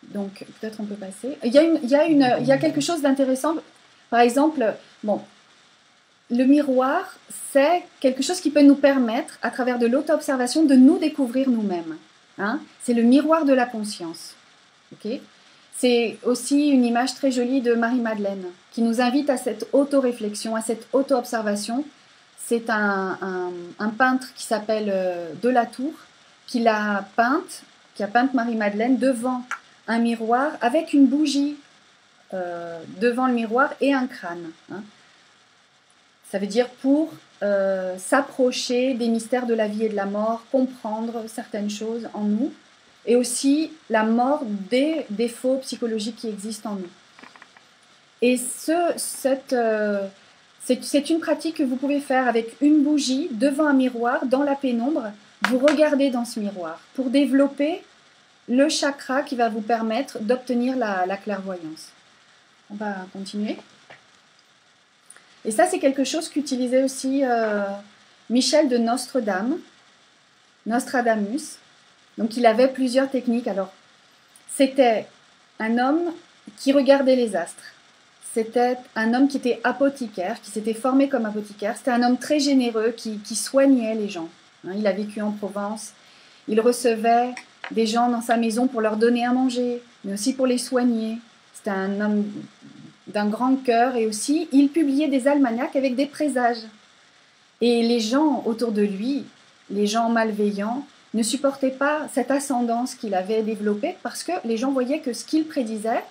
Donc, peut-être on peut passer. Il y a quelque chose d'intéressant. Par exemple, le miroir, c'est quelque chose qui peut nous permettre, à travers de l'auto-observation, de nous découvrir nous-mêmes. C'est le miroir de la conscience. Okay. C'est aussi une image très jolie de Marie-Madeleine, qui nous invite à cette auto-réflexion, à cette auto-observation. C'est un peintre qui s'appelle Delatour, qui a peint Marie-Madeleine devant un miroir, avec une bougie devant le miroir et un crâne. Ça veut dire pour s'approcher des mystères de la vie et de la mort, comprendre certaines choses en nous, et aussi la mort des défauts psychologiques qui existent en nous. Et c'est une pratique que vous pouvez faire avec une bougie devant un miroir, dans la pénombre. Vous regardez dans ce miroir pour développer le chakra qui va vous permettre d'obtenir la clairvoyance. On va continuer. Et ça, c'est quelque chose qu'utilisait aussi Michel de Nostradamus. Donc, il avait plusieurs techniques. Alors, c'était un homme qui regardait les astres. C'était un homme qui était apothicaire, qui s'était formé comme apothicaire. C'était un homme très généreux qui soignait les gens. Il a vécu en Provence. Il recevait des gens dans sa maison pour leur donner à manger, mais aussi pour les soigner. C'était un homme d'un grand cœur, et aussi il publiait des almanachs avec des présages. Et les gens autour de lui, les gens malveillants, ne supportaient pas cette ascendance qu'il avait développée, parce que les gens voyaient que ce qu'il prédisait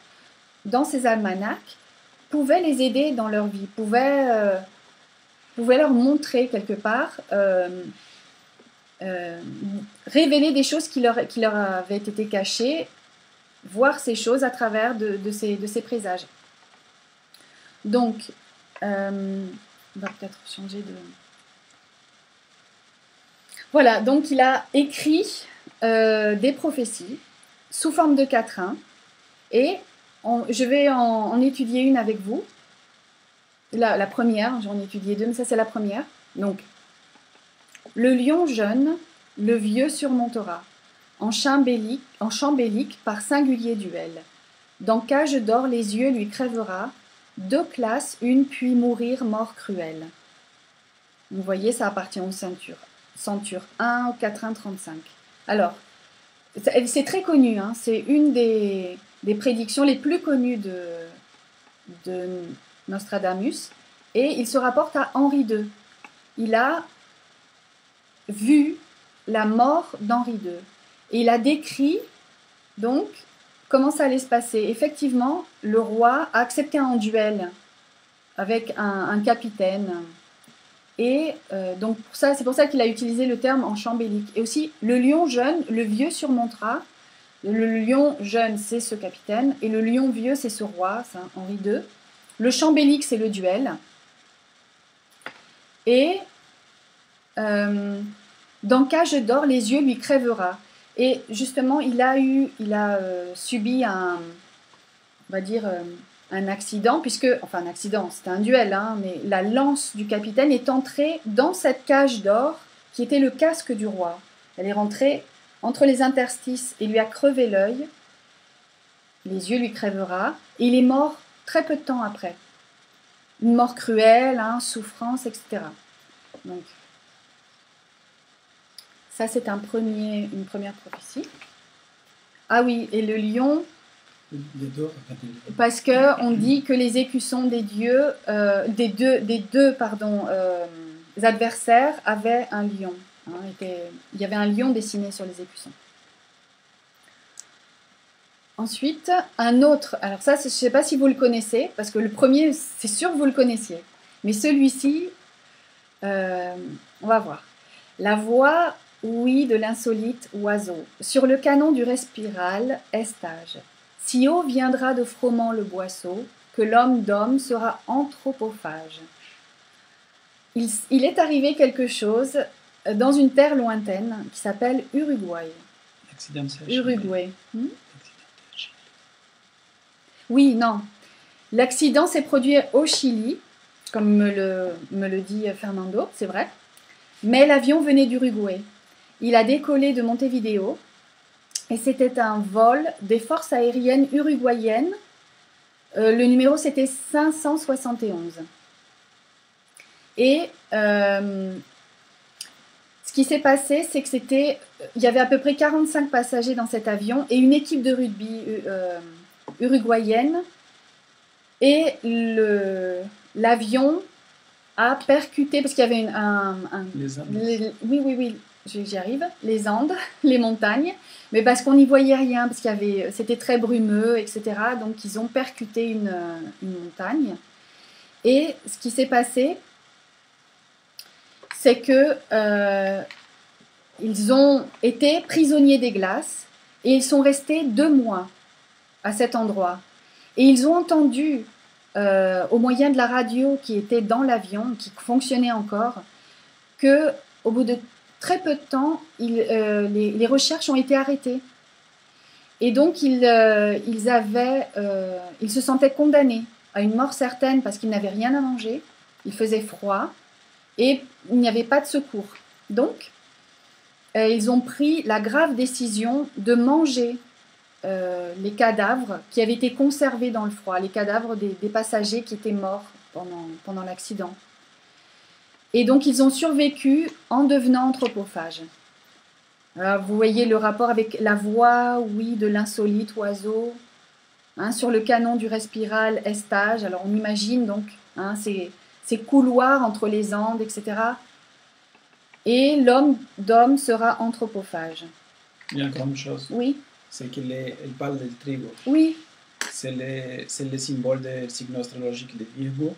dans ces almanachs pouvait les aider dans leur vie, pouvait leur montrer quelque part, révéler des choses qui leur avaient été cachées, voir ces choses à travers de ces présages. Donc, on va peut-être changer de... Voilà, donc il a écrit des prophéties sous forme de quatrains, et je vais en étudier une avec vous. La première, j'en ai étudié deux, mais ça c'est la première. Donc, le lion jeune, le vieux surmontera, en champ bélique par singulier duel. Dans cage d'or les yeux lui crèvera, deux classes, une puis mourir mort cruelle. Vous voyez, ça appartient aux ceintures. Centure 1 au 4-1-35. Alors, c'est très connu, c'est une des prédictions les plus connues de Nostradamus, et il se rapporte à Henri II. Il a vu la mort d'Henri II, et il a décrit donc comment ça allait se passer. Effectivement, le roi a accepté un duel avec un capitaine. Et donc c'est pour ça qu'il a utilisé le terme en champ bélique. Et aussi, le lion jeune, le vieux surmontera. Le lion jeune, c'est ce capitaine. Et le lion vieux, c'est ce roi, c'est Henri II. Le champ bélique, c'est le duel. Et dans cage d'or, les yeux lui crèvera. Et justement, il a subi un accident, un accident, c'était un duel, mais la lance du capitaine est entrée dans cette cage d'or qui était le casque du roi. Elle est rentrée entre les interstices et lui a crevé l'œil, les yeux lui crèvera, et il est mort très peu de temps après. Une mort cruelle, souffrance, etc. Donc, ça c'est une première prophétie. Ah oui, et le lion, Les deux, en fait, parce qu'on dit que les écussons des dieux, des deux adversaires avaient un lion. Hein, il y avait un lion dessiné sur les écussons. Ensuite, un autre, alors ça, je ne sais pas si vous le connaissez, parce que le premier, c'est sûr que vous le connaissiez. Mais celui-ci, on va voir. La voix, oui, de l'insolite oiseau. Sur le canon du respiral, estage. Si haut viendra de Froment le boisseau, que l'homme d'homme sera anthropophage. Il est arrivé quelque chose dans une terre lointaine qui s'appelle Uruguay. l'accident, c'est Uruguay. Oui, non. L'accident s'est produit au Chili, comme me le dit Fernando, c'est vrai. Mais l'avion venait d'Uruguay. Il a décollé de Montevideo et c'était un vol des forces aériennes uruguayennes. Le numéro, c'était 571. Et ce qui s'est passé, c'est que il y avait à peu près 45 passagers dans cet avion et une équipe de rugby uruguayenne. Et l'avion a percuté, parce qu'il y avait Les Andes. oui, j'y arrive, les Andes, les montagnes, mais parce qu'on n'y voyait rien, parce c'était très brumeux, etc. Donc ils ont percuté une montagne. Et ce qui s'est passé, c'est que ils ont été prisonniers des glaces et ils sont restés 2 mois à cet endroit. Et ils ont entendu, au moyen de la radio qui était dans l'avion, qui fonctionnait encore, qu'au bout de très peu de temps, les recherches ont été arrêtées. Et donc, ils se sentaient condamnés à une mort certaine parce qu'ils n'avaient rien à manger, il faisait froid et il n'y avait pas de secours. Donc, ils ont pris la grave décision de manger les cadavres qui avaient été conservés dans le froid, les cadavres des passagers qui étaient morts pendant l'accident. Et donc, ils ont survécu en devenant anthropophages. Alors, vous voyez le rapport avec la voix, oui, de l'insolite oiseau, hein, sur le canon du respiral estage. Alors, on imagine donc hein, ces couloirs entre les Andes, etc. Et l'homme d'homme sera anthropophage. Il y a encore une chose. Oui. C'est qu'elle parle del trigo. Oui. C'est le symbole du signe astrologique de Virgo.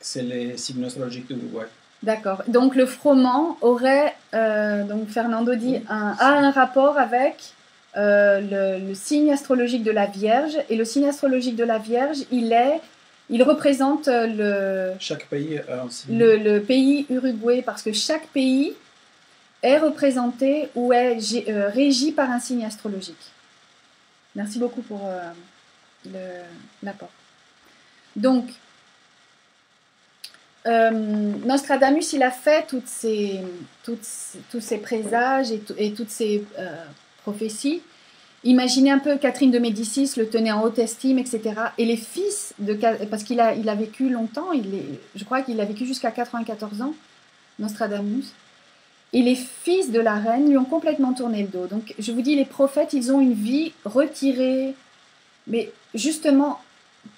C'est le signe astrologique d'Uruguay. D'accord. Donc le froment aurait, donc Fernando dit, a un rapport avec le signe astrologique de la Vierge. Et le signe astrologique de la Vierge, il représente chaque pays a un signe. Le pays Uruguay, parce que chaque pays est représenté ou est régi par un signe astrologique. Merci beaucoup pour l'apport. Donc, Nostradamus, il a fait tous ces présages et toutes ces prophéties. Imaginez un peu Catherine de Médicis le tenait en haute estime, etc. Et les fils parce qu'il a vécu longtemps, je crois qu'il a vécu jusqu'à 94 ans, Nostradamus. Et les fils de la reine lui ont complètement tourné le dos. Donc, je vous dis, les prophètes, ils ont une vie retirée, mais justement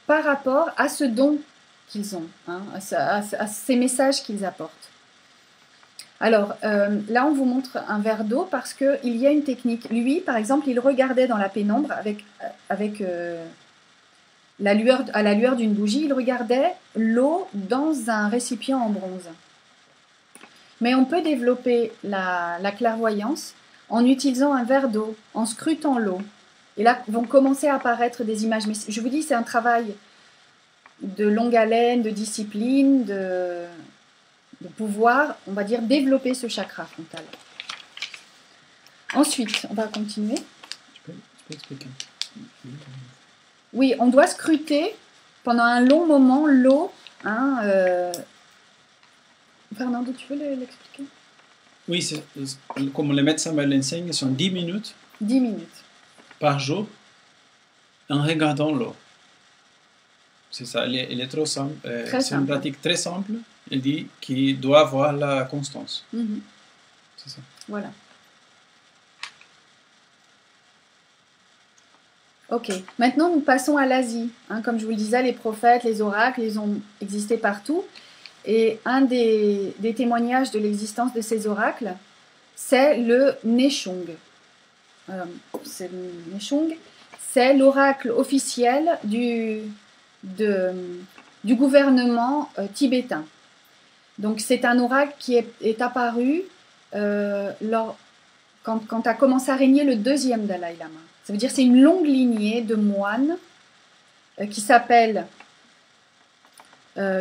par rapport à ce don qu'ils ont, hein, à ces messages qu'ils apportent. Alors, là, on vous montre un verre d'eau parce qu'il y a une technique. Lui, par exemple, il regardait dans la pénombre avec la lueur d'une bougie, il regardait l'eau dans un récipient en bronze. Mais on peut développer la clairvoyance en utilisant un verre d'eau, en scrutant l'eau. Et là, vont commencer à apparaître des images. Mais je vous dis, c'est un travail de longue haleine, de discipline, de pouvoir, on va dire, développer ce chakra frontal. Ensuite, on va continuer. Tu peux expliquer. Oui, on doit scruter pendant un long moment l'eau. Hein, Fernando, tu veux l'expliquer? Oui, comme le médecin me l'enseigne, sont 10 minutes. 10 minutes. Par jour, en regardant l'eau. C'est ça, il est trop simple. C'est une pratique très simple. Il dit qu'il doit avoir la constance. Mm-hmm. C'est ça. Voilà. Ok, maintenant nous passons à l'Asie. Hein, comme je vous le disais, les prophètes, les oracles, ils ont existé partout. Et un des témoignages de l'existence de ces oracles, c'est le Nechung. C'est l'oracle officiel du gouvernement tibétain. Donc c'est un oracle qui est apparu quand a commencé à régner le deuxième Dalai Lama. Ça veut dire que c'est une longue lignée de moines qui s'appelle,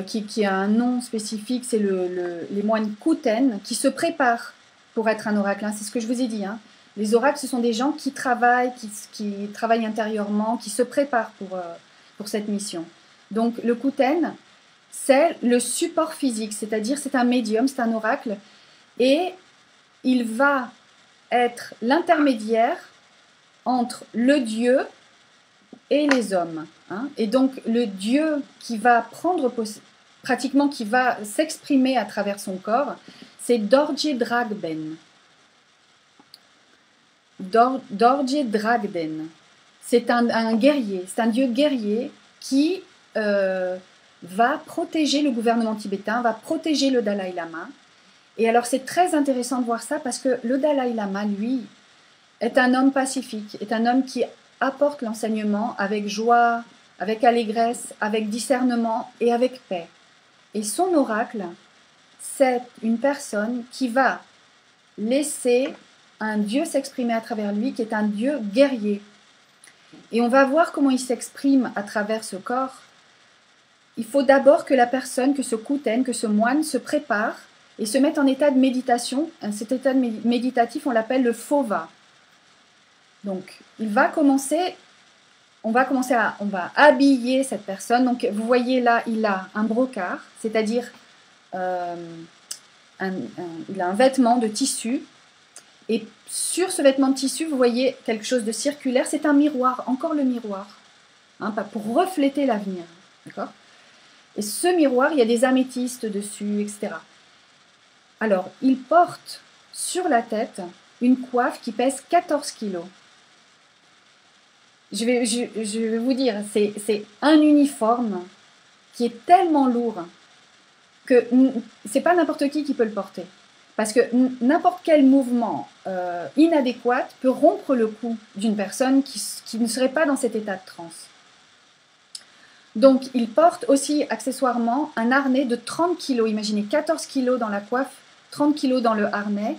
qui a un nom spécifique, c'est les moines Kuten, qui se préparent pour être un oracle. Hein. C'est ce que je vous ai dit. Hein. Les oracles, ce sont des gens qui travaillent, qui travaillent intérieurement, qui se préparent pour cette mission. Donc le Kuten, c'est le support physique, c'est-à-dire c'est un médium, c'est un oracle, et il va être l'intermédiaire entre le Dieu et les hommes. Hein. Et donc le Dieu qui va pratiquement qui va s'exprimer à travers son corps, c'est Dorje Dragden. Dorje Dragden. C'est un guerrier, c'est un dieu guerrier qui va protéger le gouvernement tibétain, va protéger le Dalai Lama. Et alors c'est très intéressant de voir ça parce que le Dalai Lama, lui, est un homme pacifique, est un homme qui apporte l'enseignement avec joie, avec allégresse, avec discernement et avec paix. Et son oracle, c'est une personne qui va laisser un Dieu s'exprimer à travers lui, qui est un Dieu guerrier. Et on va voir comment il s'exprime à travers ce corps. Il faut d'abord que la personne, que ce Kuten, que ce moine se prépare et se mette en état de méditation. Cet état méditatif, on l'appelle le Phova. Donc, on va habiller cette personne. Donc, vous voyez là, il a un brocart, c'est-à-dire il a un vêtement de tissu. Et sur ce vêtement de tissu, vous voyez quelque chose de circulaire. C'est un miroir, encore le miroir, hein, pour refléter l'avenir. D'accord ? Et ce miroir, il y a des améthystes dessus, etc. Alors, il porte sur la tête une coiffe qui pèse 14 kilos. Je vais vous dire, c'est un uniforme qui est tellement lourd que c'est pas n'importe qui peut le porter. Parce que n'importe quel mouvement inadéquat peut rompre le cou d'une personne qui ne serait pas dans cet état de transe. Donc, il porte aussi accessoirement un harnais de 30 kg. Imaginez 14 kg dans la coiffe, 30 kg dans le harnais.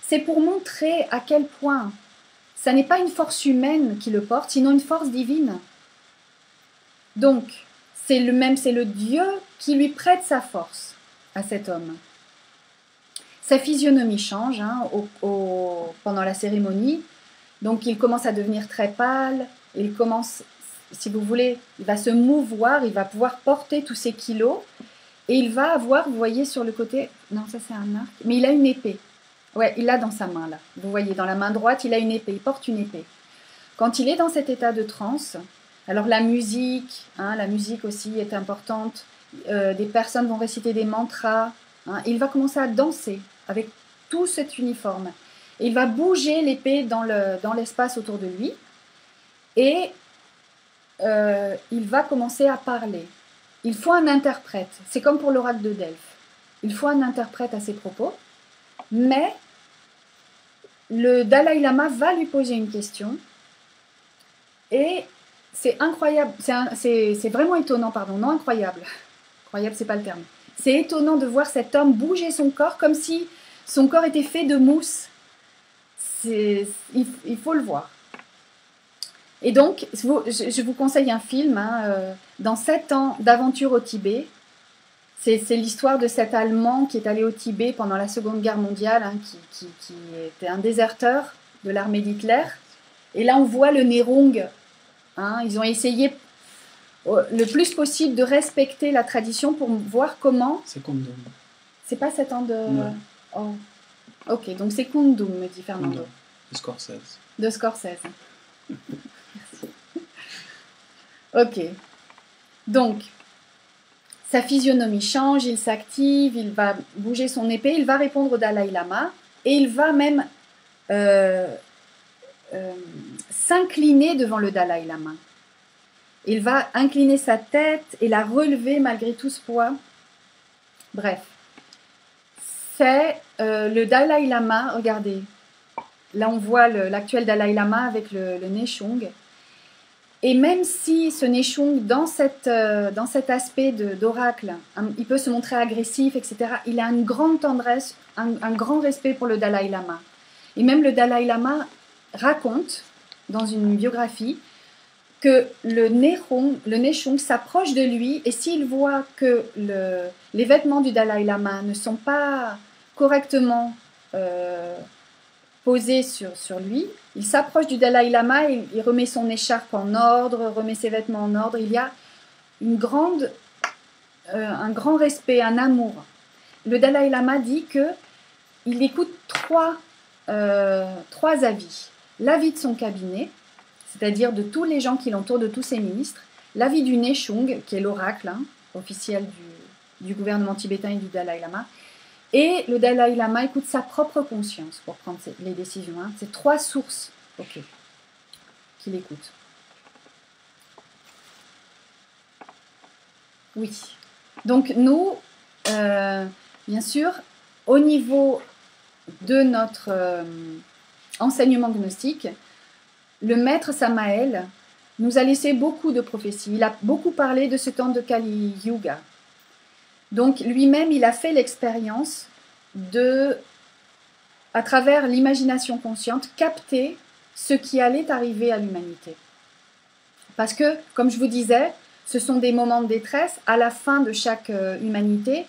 C'est pour montrer à quel point ça n'est pas une force humaine qui le porte, sinon une force divine. Donc, c'est le Dieu qui lui prête sa force à cet homme. Sa physionomie change pendant la cérémonie. Donc, il commence à devenir très pâle. Il commence, si vous voulez, il va se mouvoir, il va pouvoir porter tous ses kilos. Et il va avoir, vous voyez sur le côté, non, ça c'est un arc, mais il a une épée. Ouais, il l'a dans sa main là. Vous voyez, dans la main droite, il a une épée, il porte une épée. Quand il est dans cet état de transe, alors la musique aussi est importante. Des personnes vont réciter des mantras. Il va commencer à danser avec tout cet uniforme. Et il va bouger l'épée dans l'espace autour de lui. Et il va commencer à parler. Il faut un interprète. C'est comme pour l'oracle de Delphes. Il faut un interprète à ses propos. Mais le Dalai Lama va lui poser une question. Et c'est incroyable. C'est vraiment étonnant, pardon. Non, incroyable. Incroyable, c'est pas le terme. C'est étonnant de voir cet homme bouger son corps comme si son corps était fait de mousse. Il faut le voir. Et donc, je vous conseille un film, dans 7 ans d'aventure au Tibet. C'est l'histoire de cet Allemand qui est allé au Tibet pendant la Seconde Guerre mondiale, qui était un déserteur de l'armée d'Hitler. Et là, on voit le Nerung. Ils ont essayé le plus possible de respecter la tradition pour voir comment... C'est Kundum. C'est pas 7 ans de... Ouais. Oh. Ok, donc c'est Kundum, me dit Fernando. Kundum. De Scorsese. De Scorsese. Merci. Ok. Donc, sa physionomie change, il s'active, il va bouger son épée, il va répondre au Dalai Lama et il va même s'incliner devant le Dalai Lama. Il va incliner sa tête et la relever malgré tout ce poids. Bref, c'est le Dalai Lama, regardez, là on voit l'actuel Dalai Lama avec le Nechung. Et même si ce Nechung, dans cet aspect d'oracle, il peut se montrer agressif, etc., il a une grande tendresse, un grand respect pour le Dalai Lama. Et même le Dalai Lama raconte, dans une biographie, que le Nechung s'approche de lui et s'il voit que les vêtements du Dalai Lama ne sont pas correctement posés sur lui, il s'approche du Dalai Lama et il remet son écharpe en ordre, remet ses vêtements en ordre. Il y a un grand respect, un amour. Le Dalai Lama dit qu'il écoute trois avis. L'avis de son cabinet, c'est-à-dire de tous les gens qui l'entourent, de tous ses ministres, l'avis du Nechung, qui est l'oracle officiel du gouvernement tibétain et du Dalai Lama, et le Dalai Lama écoute sa propre conscience pour prendre les décisions. C'est trois sources qu'il écoute. Oui. Donc nous, bien sûr, au niveau de notre enseignement gnostique, le maître Samael nous a laissé beaucoup de prophéties. Il a beaucoup parlé de ce temps de Kali Yuga. Donc lui-même, il a fait l'expérience à travers l'imagination consciente, capter ce qui allait arriver à l'humanité. Parce que, comme je vous disais, ce sont des moments de détresse. À la fin de chaque humanité,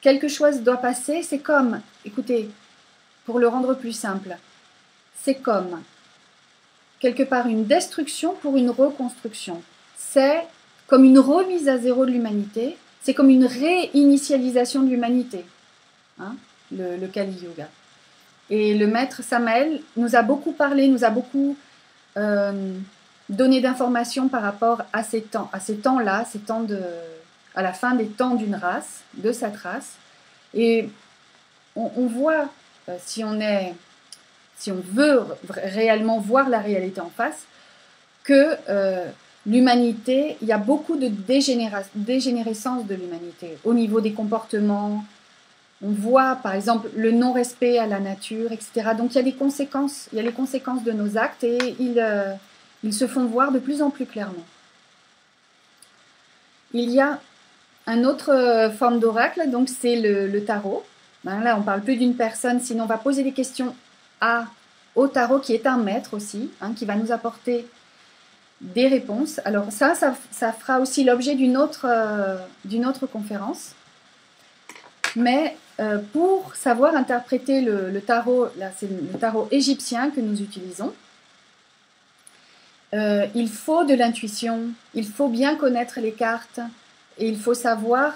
quelque chose doit passer. C'est comme, écoutez, pour le rendre plus simple, c'est comme quelque part une destruction pour une reconstruction. C'est comme une remise à zéro de l'humanité, c'est comme une réinitialisation de l'humanité, le Kali Yuga. Et le maître Samael nous a beaucoup parlé, nous a beaucoup donné d'informations par rapport à ces temps-là, à la fin des temps d'une race, de cette race. Et on voit, si on veut réellement voir la réalité en face, que l'humanité, il y a beaucoup de dégénérescence de l'humanité au niveau des comportements. On voit par exemple le non-respect à la nature, etc. Donc il y a les conséquences de nos actes et ils se font voir de plus en plus clairement. Il y a une autre forme d'oracle, donc c'est le tarot. Là, on ne parle plus d'une personne, sinon on va poser des questions au tarot, qui est un maître aussi, qui va nous apporter des réponses. Alors ça fera aussi l'objet d'une autre conférence. Mais pour savoir interpréter le tarot, là c'est le tarot égyptien que nous utilisons, il faut de l'intuition, il faut bien connaître les cartes, et il faut savoir,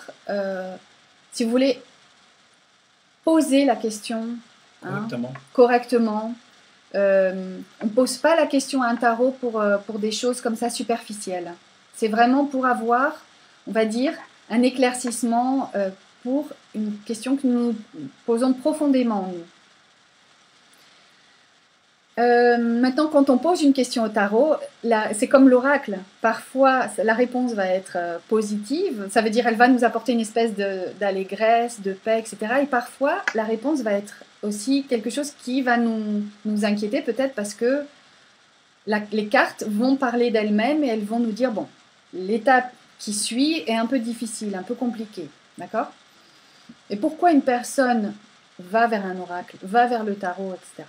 si vous voulez, poser la question correctement. On ne pose pas la question à un tarot pour des choses comme ça superficielles. C'est vraiment pour avoir, on va dire, un éclaircissement pour une question que nous posons profondément en nous. Maintenant, quand on pose une question au tarot, c'est comme l'oracle. Parfois, la réponse va être positive. Ça veut dire qu'elle va nous apporter une espèce d'allégresse, de paix, etc. Et parfois, la réponse va être aussi quelque chose qui va nous inquiéter, peut-être parce que les cartes vont parler d'elles-mêmes et elles vont nous dire, bon, l'étape qui suit est un peu difficile, un peu compliquée. D'accord ? Et pourquoi une personne va vers un oracle, va vers le tarot, etc.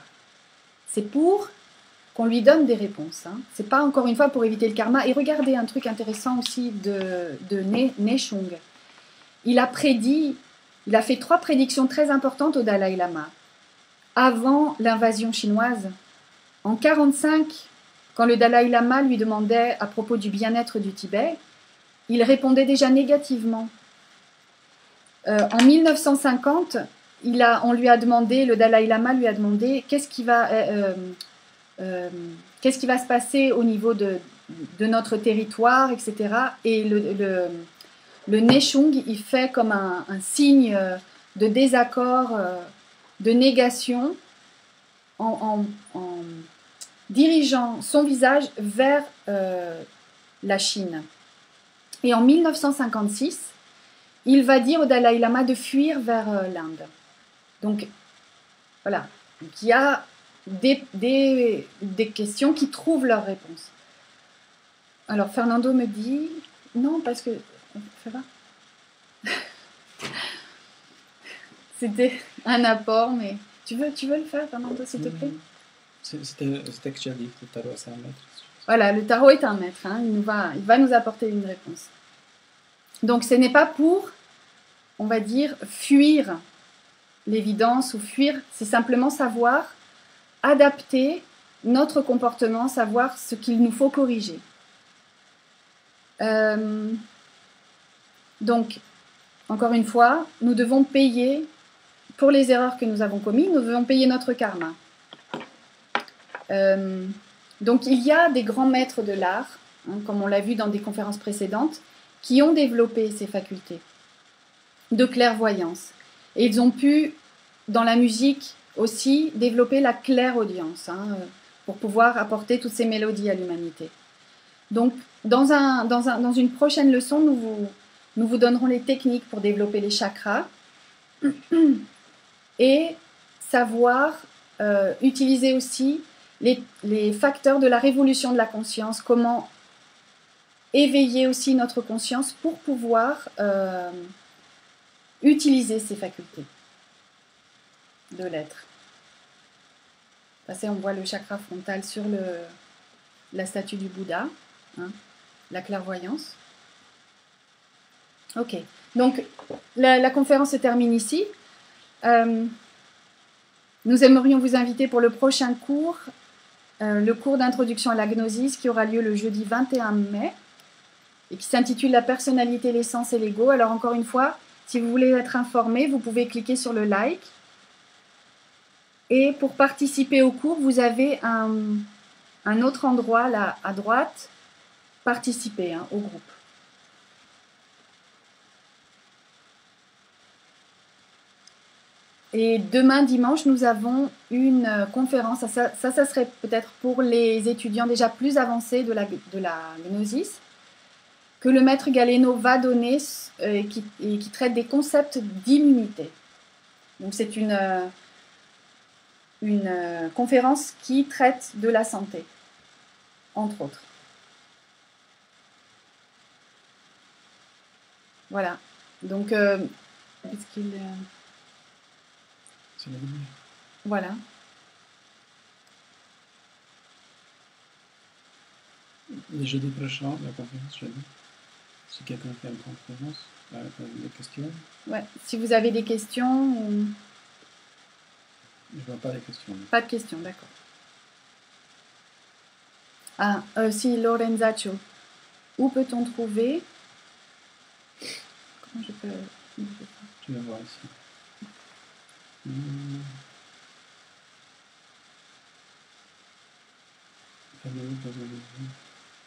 C'est pour qu'on lui donne des réponses. C'est pas, encore une fois, pour éviter le karma. Et regardez un truc intéressant aussi de Nechung. Il a fait 3 prédictions très importantes au Dalai Lama. Avant l'invasion chinoise, en 1945, quand le Dalai Lama lui demandait à propos du bien-être du Tibet, il répondait déjà négativement. En 1950, le Dalai Lama lui a demandé qu'est-ce qui va se passer au niveau de notre territoire, etc. Et le Nechung, il fait comme un signe de désaccord, de négation, en dirigeant son visage vers la Chine. Et en 1956, il va dire au Dalai Lama de fuir vers l'Inde. Donc, voilà. Donc, il y a des questions qui trouvent leur réponse. Alors, Fernando me dit... Non, parce que... Ça va. C'était un apport, mais... Tu veux le faire, Fernando, s'il te plaît? C'était que tu as dit que le tarot c'est un maître. Voilà, le tarot est un maître. Hein, il va nous apporter une réponse. Donc, ce n'est pas pour, on va dire, fuir l'évidence ou fuir, c'est simplement savoir adapter notre comportement, savoir ce qu'il nous faut corriger. Donc, encore une fois, nous devons payer, pour les erreurs que nous avons commises, nous devons payer notre karma. Donc, il y a des grands maîtres de l'art, hein, comme on l'a vu dans des conférences précédentes, qui ont développé ces facultés de clairvoyance. Et ils ont pu, dans la musique aussi, développer la clairaudience, hein, pour pouvoir apporter toutes ces mélodies à l'humanité. Donc, dans une prochaine leçon, nous vous donnerons les techniques pour développer les chakras et savoir utiliser aussi les facteurs de la révolution de la conscience, comment éveiller aussi notre conscience pour pouvoir utiliser ces facultés de l'être. On voit le chakra frontal sur la statue du Bouddha, hein, la clairvoyance. Ok, donc la conférence se termine ici. Nous aimerions vous inviter pour le prochain cours, le cours d'introduction à la gnosis qui aura lieu le jeudi 21 mai et qui s'intitule La personnalité, l'essence et l'ego. Alors encore une fois, si vous voulez être informé, vous pouvez cliquer sur le like. Et pour participer au cours, vous avez un autre endroit là à droite, participer au groupe. Et demain, dimanche, nous avons une conférence. Ça serait peut-être pour les étudiants déjà plus avancés de la gnosis, que le maître Galeno va donner et qui traite des concepts d'immunité. Donc c'est une conférence qui traite de la santé, entre autres. Voilà. Donc, est-ce qu'il... Voilà. Le jeudi prochain, la conférence, jeudi. Si quelqu'un fait une conférence, des questions. Ouais. Si vous avez des questions... Je ne vois pas de questions. Pas de questions, d'accord. Ah, si, Lorenzaccio. Où peut-on trouver... Comment je peux... Tu vas voir ici.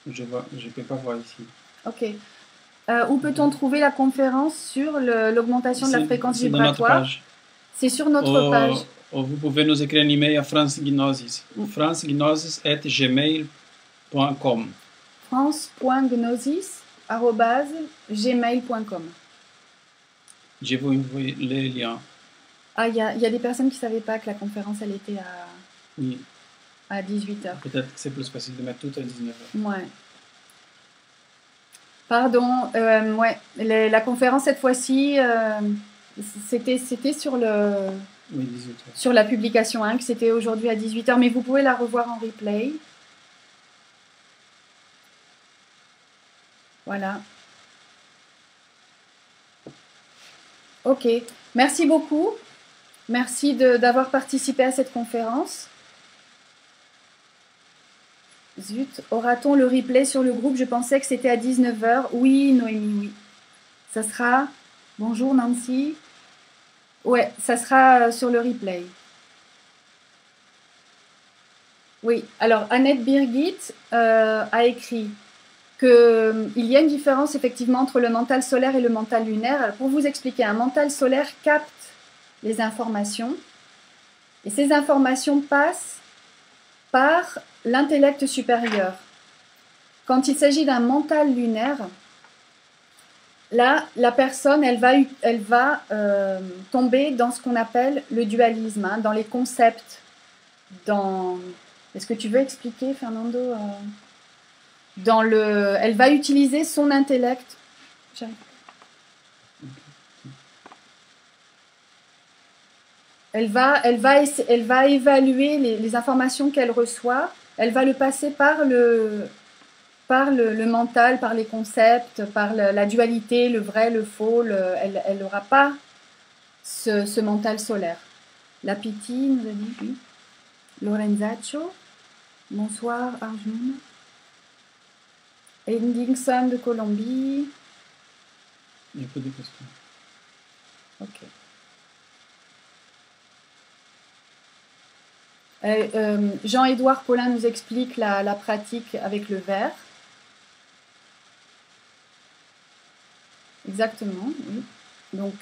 Je ne peux pas voir ici. Ok. Où peut-on trouver la conférence sur l'augmentation de la fréquence vibratoire? C'est sur notre page. Vous pouvez nous écrire un email à francegnosis. francegnosis@gmail.com. france.gnosis@gmail.com. Je vous envoie les liens. Ah, il y a des personnes qui ne savaient pas que la conférence, elle était à 18h. Peut-être que c'est plus facile de mettre tout à 19h. Ouais. Pardon, ouais. La conférence, cette fois-ci, c'était sur sur la publication 1, que c'était aujourd'hui à 18h, mais vous pouvez la revoir en replay. Voilà. Ok. Merci beaucoup. Merci d'avoir participé à cette conférence. Zut, aura-t-on le replay sur le groupe? Je pensais que c'était à 19h. Oui, Noémie, oui. Ça sera... Bonjour Nancy. Ouais, ça sera sur le replay. Oui, alors Annette Birgit a écrit qu'il y a une différence effectivement entre le mental solaire et le mental lunaire. Alors, pour vous expliquer, un mental solaire capte les informations et ces informations passent par l'intellect supérieur. Quand il s'agit d'un mental lunaire, là, la personne, elle va tomber dans ce qu'on appelle le dualisme, hein, dans les concepts. Est-ce que tu veux expliquer, Fernando elle va utiliser son intellect. Elle va évaluer les informations qu'elle reçoit. Elle va le passer par le mental, par les concepts, par la dualité, le vrai, le faux. Elle n'aura pas ce mental solaire. La Piti nous a dit oui. Lorenzaccio, bonsoir Arjun. Endingson de Colombie. Il n'y a pas de questions. Ok. Jean-Édouard Paulin nous explique la pratique avec le verre. Exactement, oui. Donc,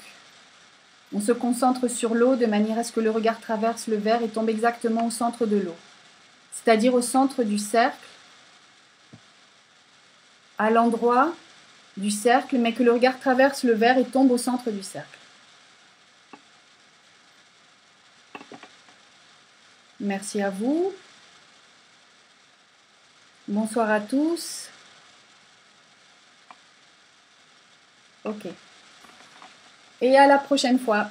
on se concentre sur l'eau de manière à ce que le regard traverse le verre et tombe exactement au centre de l'eau. C'est-à-dire au centre du cercle, à l'endroit du cercle, mais que le regard traverse le verre et tombe au centre du cercle. Merci à vous. Bonsoir à tous. Ok. Et à la prochaine fois.